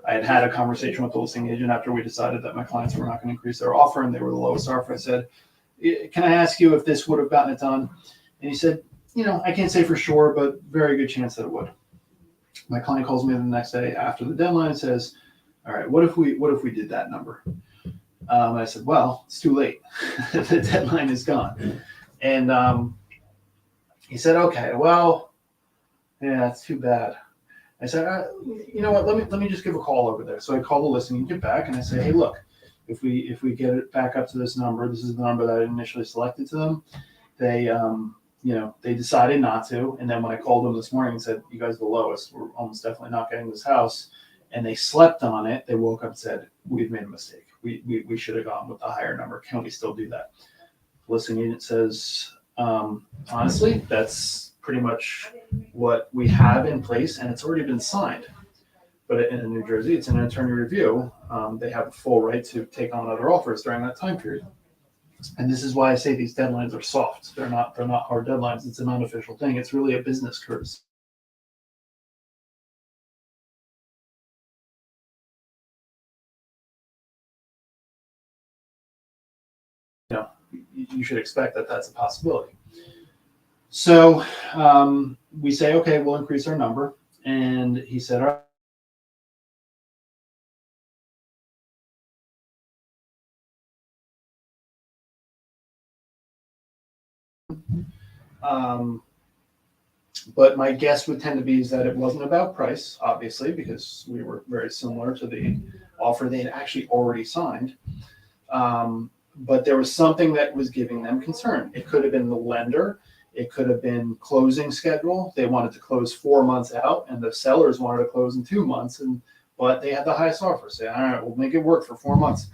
I had a conversation with the listing agent after we decided that my clients were not going to increase their offer, and they were the lowest offer. I said, can I ask you if this would have gotten it done? And he said, I can't say for sure, but very good chance that it would. My client calls me the next day after the deadline and says, all right, what if we did that number? I said, well, it's too late. The deadline is gone. And he said, okay, well, yeah, that's too bad. I said, you know what, let me just give a call over there. So I call the listing agent back and I say, hey, look, if we get it back up to this number, this is the number that I initially selected to them. They decided not to. And then when I called them this morning and said, you guys are the lowest, we're almost definitely not getting this house. And they slept on it. They woke up and said, we've made a mistake. We should have gone with the higher number. Can we still do that? The listing agent says, honestly, that's pretty much what we have in place and it's already been signed. But in New Jersey, it's an attorney review. They have a full right to take on other offers during that time period. And this is why I say these deadlines are soft. They're not hard deadlines. It's an unofficial thing. It's really a business courtesy. You should expect that that's a possibility. So we say, okay, we'll increase our number. And he said, all right. But my guess would tend to be is that it wasn't about price, obviously, because we were very similar to the offer they had actually already signed. But there was something that was giving them concern. It could have been the lender. It could have been closing schedule. They wanted to close 4 months out, and the sellers wanted to close in 2 months. But they had the highest offer. Say, all right, we'll make it work for 4 months.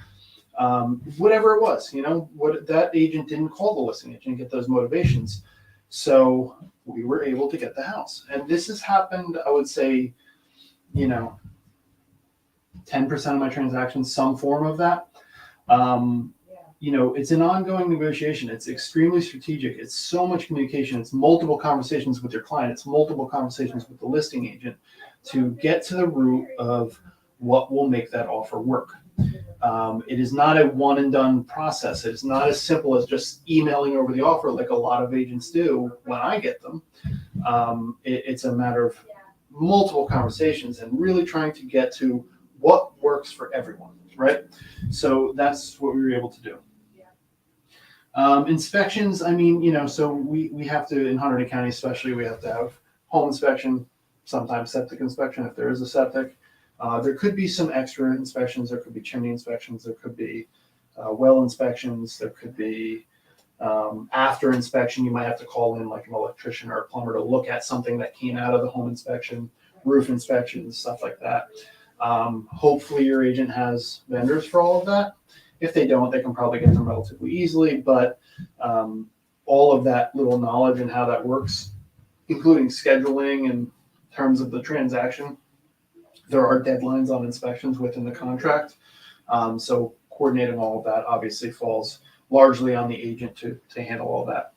whatever it was, what that agent didn't call the listing agent and get those motivations. So we were able to get the house. And this has happened, I would say, 10% of my transactions, some form of that. It's an ongoing negotiation. It's extremely strategic. It's so much communication. It's multiple conversations with your client. It's multiple conversations with the listing agent to get to the root of what will make that offer work. It is not a one and done process. It is not as simple as just emailing over the offer like a lot of agents do when I get them. It's a matter of multiple conversations and really trying to get to what works for everyone, right? So that's what we were able to do. Inspections, so we have to, in Hunterdon County especially, we have to have home inspection, sometimes septic inspection if there is a septic. There could be some extra inspections. There could be chimney inspections. There could be well inspections. There could be after inspection, you might have to call in like an electrician or a plumber to look at something that came out of the home inspection, roof inspections, stuff like that. Hopefully your agent has vendors for all of that. If they don't, they can probably get them relatively easily, but all of that little knowledge and how that works, including scheduling and terms of the transaction. There are deadlines on inspections within the contract. So coordinating all of that obviously falls largely on the agent to handle all that.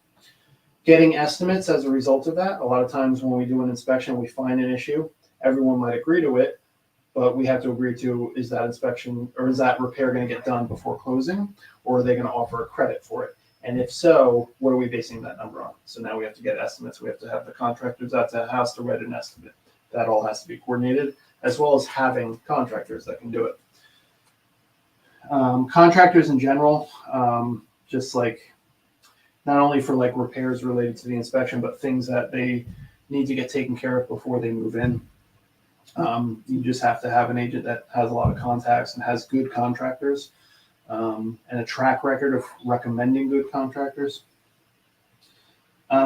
Getting estimates as a result of that. A lot of times when we do an inspection, we find an issue. Everyone might agree to it, but we have to agree to, is that inspection or is that repair going to get done before closing, or are they going to offer a credit for it? And if so, what are we basing that number on? So now we have to get estimates. We have to have the contractors out to the house to write an estimate. That all has to be coordinated, as well as having contractors that can do it. Contractors in general, just like not only for like repairs related to the inspection, but things that they need to get taken care of before they move in. You just have to have an agent that has a lot of contacts and has good contractors, and a track record of recommending good contractors.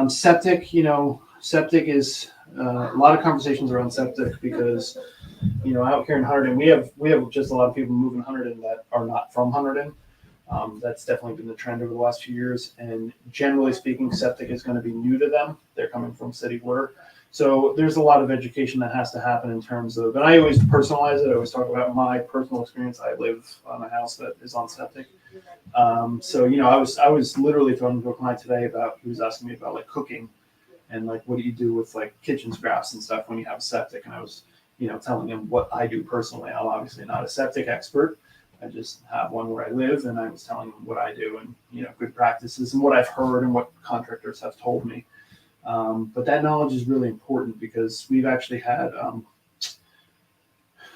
Septic, septic is a lot of conversations around septic because, out here in Hunterdon, we have just a lot of people moving Hunterdon that are not from Hunterdon. That's definitely been the trend over the last few years. And generally speaking, septic is going to be new to them. They're coming from city water. So there's a lot of education that has to happen in terms of, and I always personalize it. I always talk about my personal experience. I live on a house that is on septic. So, I was literally talking to a client today he was asking me about like cooking and like, what do you do with like kitchen scraps and stuff when you have septic? And I was, telling him what I do personally. I'm obviously not a septic expert. I just have one where I live, and I was telling him what I do and, good practices and what I've heard and what contractors have told me. But that knowledge is really important because we've actually had,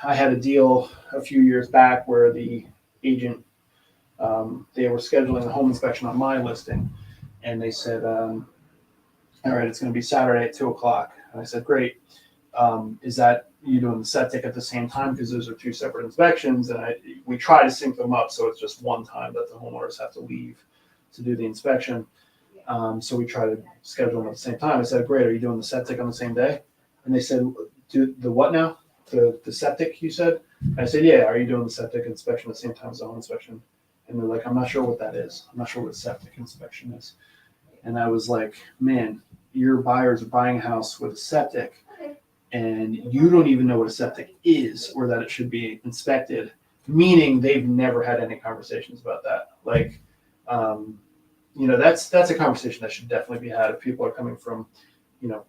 I had a deal a few years back where the agent, they were scheduling a home inspection on my listing, and they said, all right, it's going to be Saturday at 2:00. And I said, great. Is that you doing the septic at the same time? Because those are two separate inspections, and we try to sync them up so it's just one time that the homeowners have to leave to do the inspection. So we try to schedule them at the same time. I said, great, are you doing the septic on the same day? And they said, do the what now? The septic, you said? I said, yeah, are you doing the septic inspection at the same time as the home inspection? And they're like, I'm not sure what that is. I'm not sure what septic inspection is. And I was like, man, your buyers are buying a house with a septic, and you don't even know what a septic is or that it should be inspected, meaning they've never had any conversations about that. Like, that's a conversation that should definitely be had if people are coming from,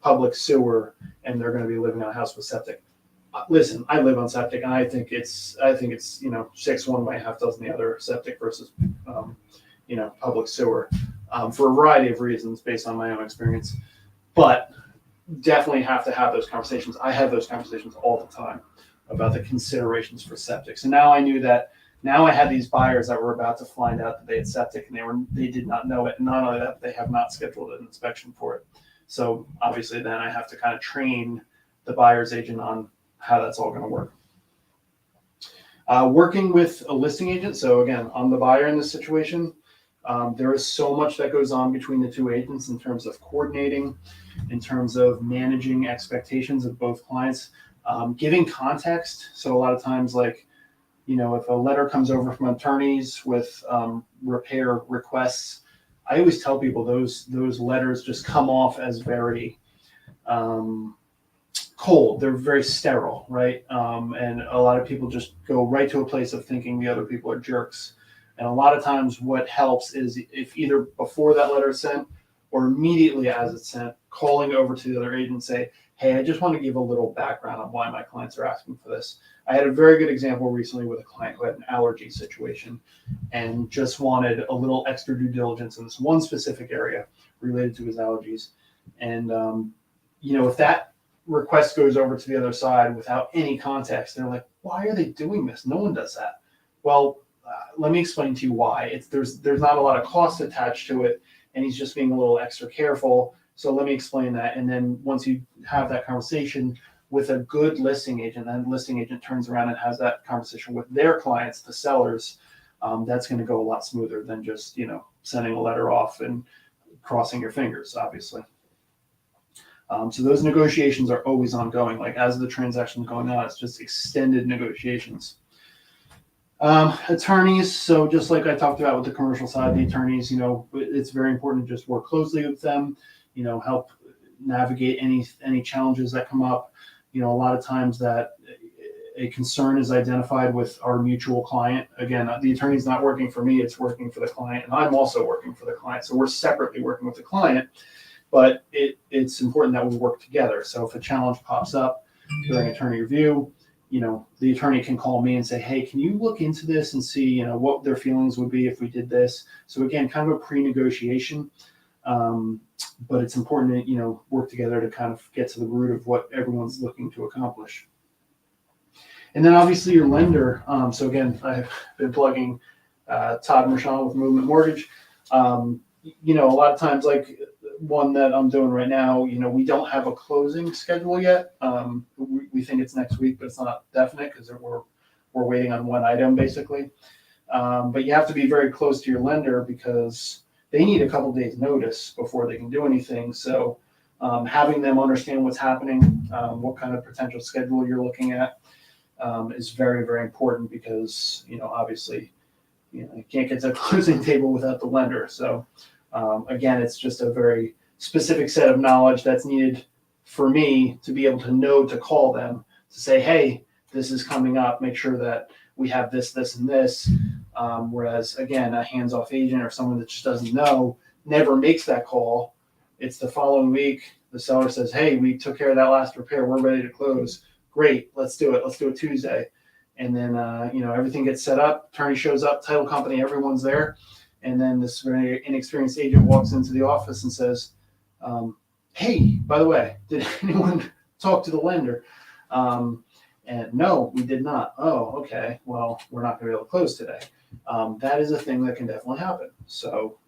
public sewer and they're going to be living in a house with septic. Listen, I live on septic, and I think it's 6 one way, half dozen the other, septic versus, public sewer, for a variety of reasons based on my own experience. But definitely have to have those conversations. I have those conversations all the time about the considerations for septic. So now I knew that. Now I had these buyers that were about to find out that they had septic, and they did not know it. And not only that, they have not scheduled an inspection for it. So obviously then I have to kind of train the buyer's agent on how that's all going to work. Working with a listing agent. So again, I'm the buyer in this situation. There is so much that goes on between the two agents in terms of coordinating, in terms of managing expectations of both clients, giving context. So a lot of times, like, if a letter comes over from attorneys with repair requests, I always tell people those letters just come off as very cold. They're very sterile, right? And a lot of people just go right to a place of thinking the other people are jerks. And a lot of times what helps is if either before that letter is sent or immediately as it's sent, calling over to the other agent and say, hey, I just want to give a little background on why my clients are asking for this. I had a very good example recently with a client who had an allergy situation and just wanted a little extra due diligence in this one specific area related to his allergies. And, if that request goes over to the other side without any context, they're like, why are they doing this? No one does that. Well, let me explain to you why. There's not a lot of cost attached to it, and he's just being a little extra careful. So let me explain that. And then once you have that conversation with a good listing agent, then the listing agent turns around and has that conversation with their clients, the sellers, that's going to go a lot smoother than just, sending a letter off and crossing your fingers, obviously. So those negotiations are always ongoing. Like as the transaction is going on, it's just extended negotiations. Attorneys, so just like I talked about with the commercial side, the attorneys, it's very important to just work closely with them, help navigate any challenges that come up. A lot of times that a concern is identified with our mutual client. Again, the attorney's not working for me, it's working for the client, and I'm also working for the client. So we're separately working with the client, but it's important that we work together. So if a challenge pops up during attorney review, the attorney can call me and say, hey, can you look into this and see, what their feelings would be if we did this? So again, kind of a pre-negotiation, but it's important to, work together to kind of get to the root of what everyone's looking to accomplish. And then obviously your lender. So again, I've been plugging Todd Mershon with Movement Mortgage. A lot of times, like one that I'm doing right now, we don't have a closing schedule yet. We think it's next week, but it's not definite because we're waiting on one item basically. But you have to be very close to your lender because they need a couple days notice before they can do anything. So having them understand what's happening, what kind of potential schedule you're looking at, is very, very important because, obviously, you can't get to the closing table without the lender. So again, it's just a very specific set of knowledge that's needed for me to be able to know to call them to say, hey, this is coming up. Make sure that we have this, this, and this. Whereas, again, a hands-off agent or someone that just doesn't know never makes that call. It's the following week. The seller says, hey, we took care of that last repair. We're ready to close. Great. Let's do it. Let's do it Tuesday. And then, everything gets set up. Attorney shows up, title company, everyone's there. And then this very inexperienced agent walks into the office and says, hey, by the way, did anyone talk to the lender? And no, we did not. Oh, okay. Well, we're not going to be able to close today. That is a thing that can definitely happen. So,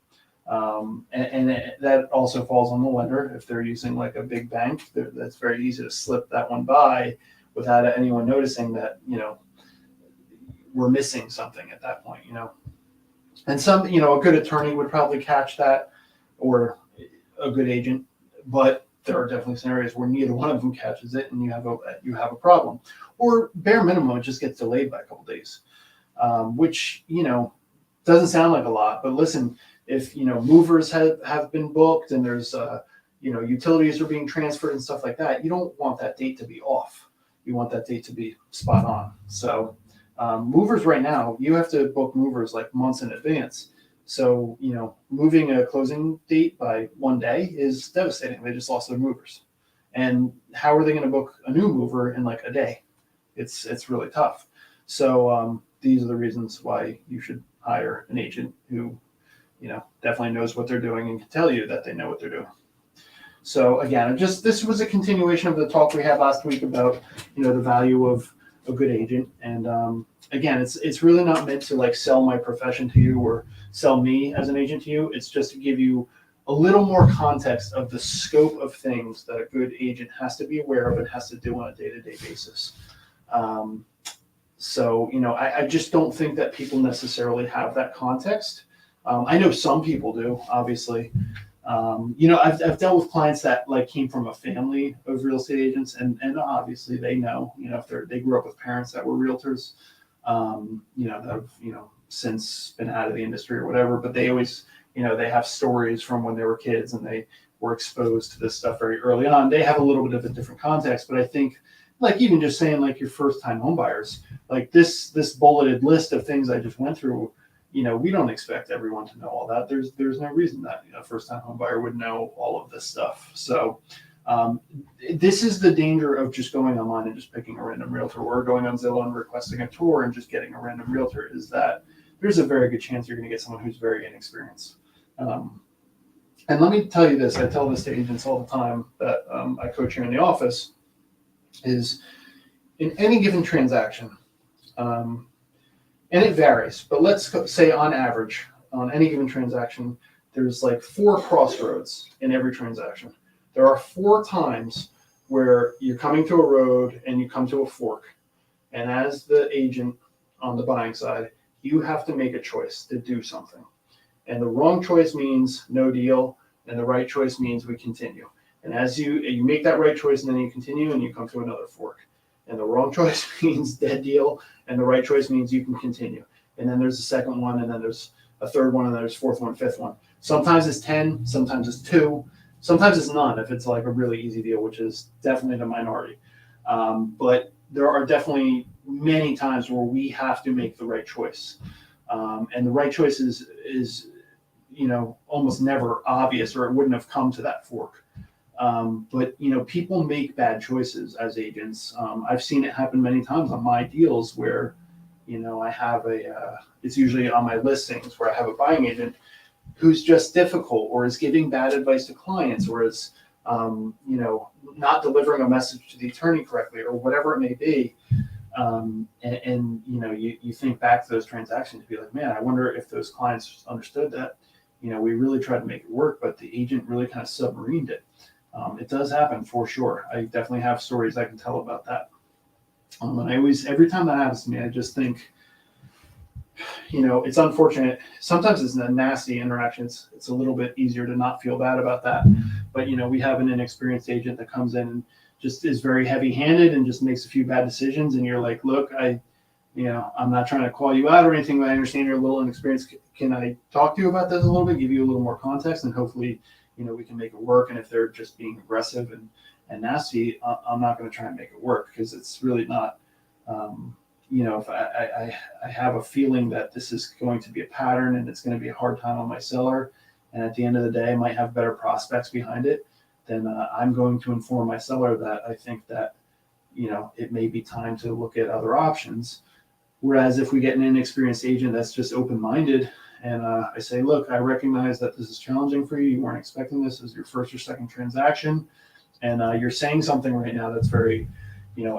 that also falls on the lender. If they're using like a big bank, that's very easy to slip that one by without anyone noticing that, we're missing something at that point, And some, a good attorney would probably catch that, or a good agent, but there are definitely scenarios where neither one of them catches it, and you have a problem. Or bare minimum, it just gets delayed by a couple days, which doesn't sound like a lot. But listen, if movers have been booked and there's utilities are being transferred and stuff like that, you don't want that date to be off. You want that date to be spot on. So movers right now, you have to book movers like months in advance. So, moving a closing date by one day is devastating. They just lost their movers. And how are they going to book a new mover in like a day? It's really tough. So these are the reasons why you should hire an agent who, definitely knows what they're doing and can tell you that they know what they're doing. So again, this was a continuation of the talk we had last week about, the value of a good agent. And again, it's really not meant to like sell my profession to you or sell me as an agent to you. It's just to give you a little more context of the scope of things that a good agent has to be aware of and has to do on a day-to-day basis. So, I just don't think that people necessarily have that context. I know some people do, obviously. I've dealt with clients that like came from a family of real estate agents, and obviously they know, if they grew up with parents that were realtors. that have, since been out of the industry or whatever, but they always, they have stories from when they were kids and they were exposed to this stuff very early on. They have a little bit of a different context, but I think like even just saying like your first time home buyers, like this bulleted list of things I just went through, we don't expect everyone to know all that. There's no reason that first time home buyer would know all of this stuff. So this is the danger of just going online and just picking a random realtor or going on Zillow and requesting a tour and just getting a random realtor, is that there's a very good chance you're going to get someone who's very inexperienced. And let me tell you this, I tell this to agents all the time that I coach here in the office, is in any given transaction, and it varies, but let's say on average, on any given transaction, there's like 4 crossroads in every transaction. There are 4 times where you're coming to a road and you come to a fork. And as the agent on the buying side, you have to make a choice to do something. And the wrong choice means no deal, and the right choice means we continue. And as you make that right choice, and then you continue and you come to another fork. And the wrong choice means dead deal, and the right choice means you can continue. And then there's a second one, and then there's a third one, and then there's fourth one, fifth one. Sometimes it's 10, sometimes it's 2, sometimes it's none if it's like a really easy deal, which is definitely the minority. But there are definitely many times where we have to make the right choice. And the right choice is almost never obvious, or it wouldn't have come to that fork. But people make bad choices as agents. I've seen it happen many times on my deals where, I have it's usually on my listings where I have a buying agent who's just difficult, or is giving bad advice to clients, or is, not delivering a message to the attorney correctly, or whatever it may be. And you think back to those transactions and be like, man, I wonder if those clients understood that, we really tried to make it work, but the agent really kind of submarined it. It does happen for sure. I definitely have stories I can tell about that. And every time that happens to me, I just think, it's unfortunate. Sometimes it's a nasty interaction. It's a little bit easier to not feel bad about that. But, we have an inexperienced agent that comes in and just is very heavy-handed and just makes a few bad decisions. And you're like, look, I'm not trying to call you out or anything, but I understand you're a little inexperienced. Can I talk to you about this a little bit, give you a little more context, and hopefully, we can make it work. And if they're just being aggressive and nasty, I'm not going to try and make it work, because it's really not, if I have a feeling that this is going to be a pattern and it's going to be a hard time on my seller, and at the end of the day, I might have better prospects behind it, then I'm going to inform my seller that I think that, it may be time to look at other options. Whereas if we get an inexperienced agent that's just open-minded, and I say, look, I recognize that this is challenging for you. You weren't expecting this as your first or second transaction. And you're saying something right now that's very,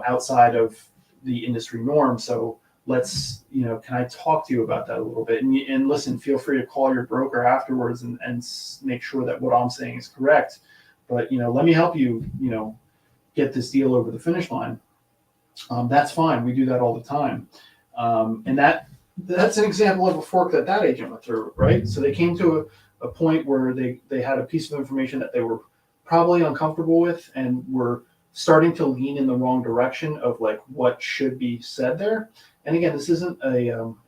outside of the industry norm. So let's, can I talk to you about that a little bit? And listen, feel free to call your broker afterwards and make sure that what I'm saying is correct. But, let me help you, get this deal over the finish line. That's fine. We do that all the time. And that's an example of a fork that agent went through, right? So they came to a point where they had a piece of information that they were probably uncomfortable with and were starting to lean in the wrong direction of like what should be said there. And again, this isn't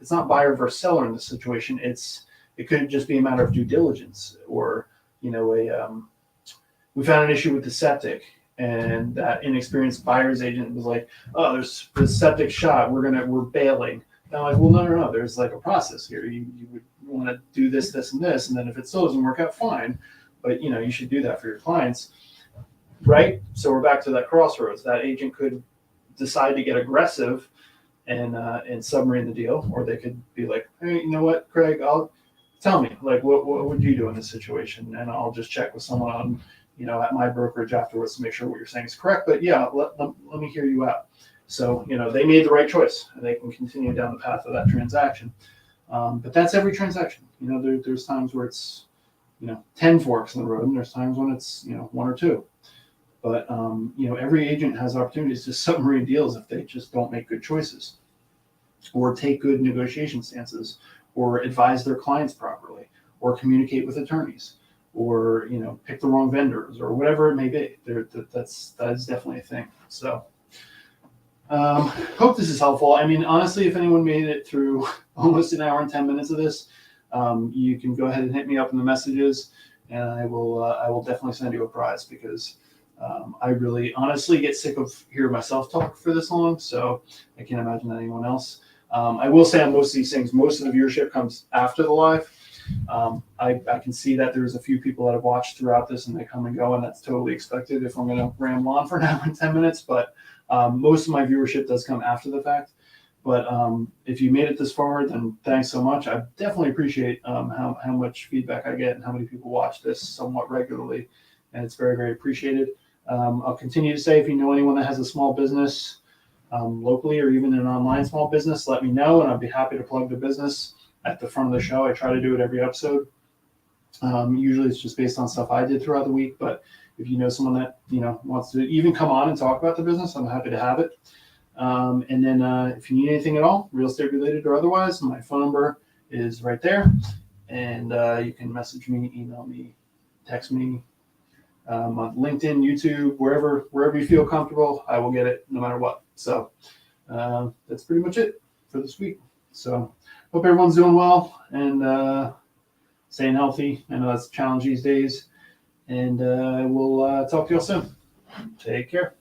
it's not buyer versus seller in this situation. It could just be a matter of due diligence, or, we found an issue with the septic, and that inexperienced buyer's agent was like, oh, there's the septic shot. We're bailing. And I'm like, well, no. There's like a process here. You would want to do this, this, and this. And then if it still doesn't work out, fine. But, you should do that for your clients. Right? So we're back to that crossroads. That agent could decide to get aggressive and submarine the deal. Or they could be like, hey, you know what, Craig, tell me, like, what would you do in this situation? And I'll just check with someone on, at my brokerage afterwards to make sure what you're saying is correct. But yeah, let me hear you out. So, they made the right choice, and they can continue down the path of that transaction. But that's every transaction. There's times where it's, 10 forks in the road, and there's times when it's, 1 or 2. But, every agent has opportunities to submarine deals if they just don't make good choices, or take good negotiation stances, or advise their clients properly, or communicate with attorneys, or, pick the wrong vendors, or whatever it may be. That is definitely a thing. So Hope this is helpful. I mean, honestly, if anyone made it through almost an hour and 10 minutes of this, you can go ahead and hit me up in the messages, and I will definitely send you a prize because I really honestly get sick of hearing myself talk for this long. So I can't imagine anyone else. I will say on most of these things, most of the viewership comes after the live. I can see that there's a few people that have watched throughout this and they come and go, and that's totally expected if I'm going to ramble on for an hour and 10 minutes. But most of my viewership does come after the fact. But if you made it this far, then thanks so much. I definitely appreciate how much feedback I get and how many people watch this somewhat regularly. And it's very, very appreciated. I'll continue to say, if you know anyone that has a small business locally or even an online small business, let me know, and I'd be happy to plug their business at the front of the show. I try to do it every episode. Usually it's just based on stuff I did throughout the week, but if you know someone that wants to even come on and talk about the business, I'm happy to have it. And then if you need anything at all, real estate related or otherwise, my phone number is right there, and you can message me, email me, text me, on LinkedIn, YouTube, wherever you feel comfortable, I will get it no matter what. So that's pretty much it for this week. So hope everyone's doing well and staying healthy. I know that's a challenge these days, and we'll talk to you all soon. Take care.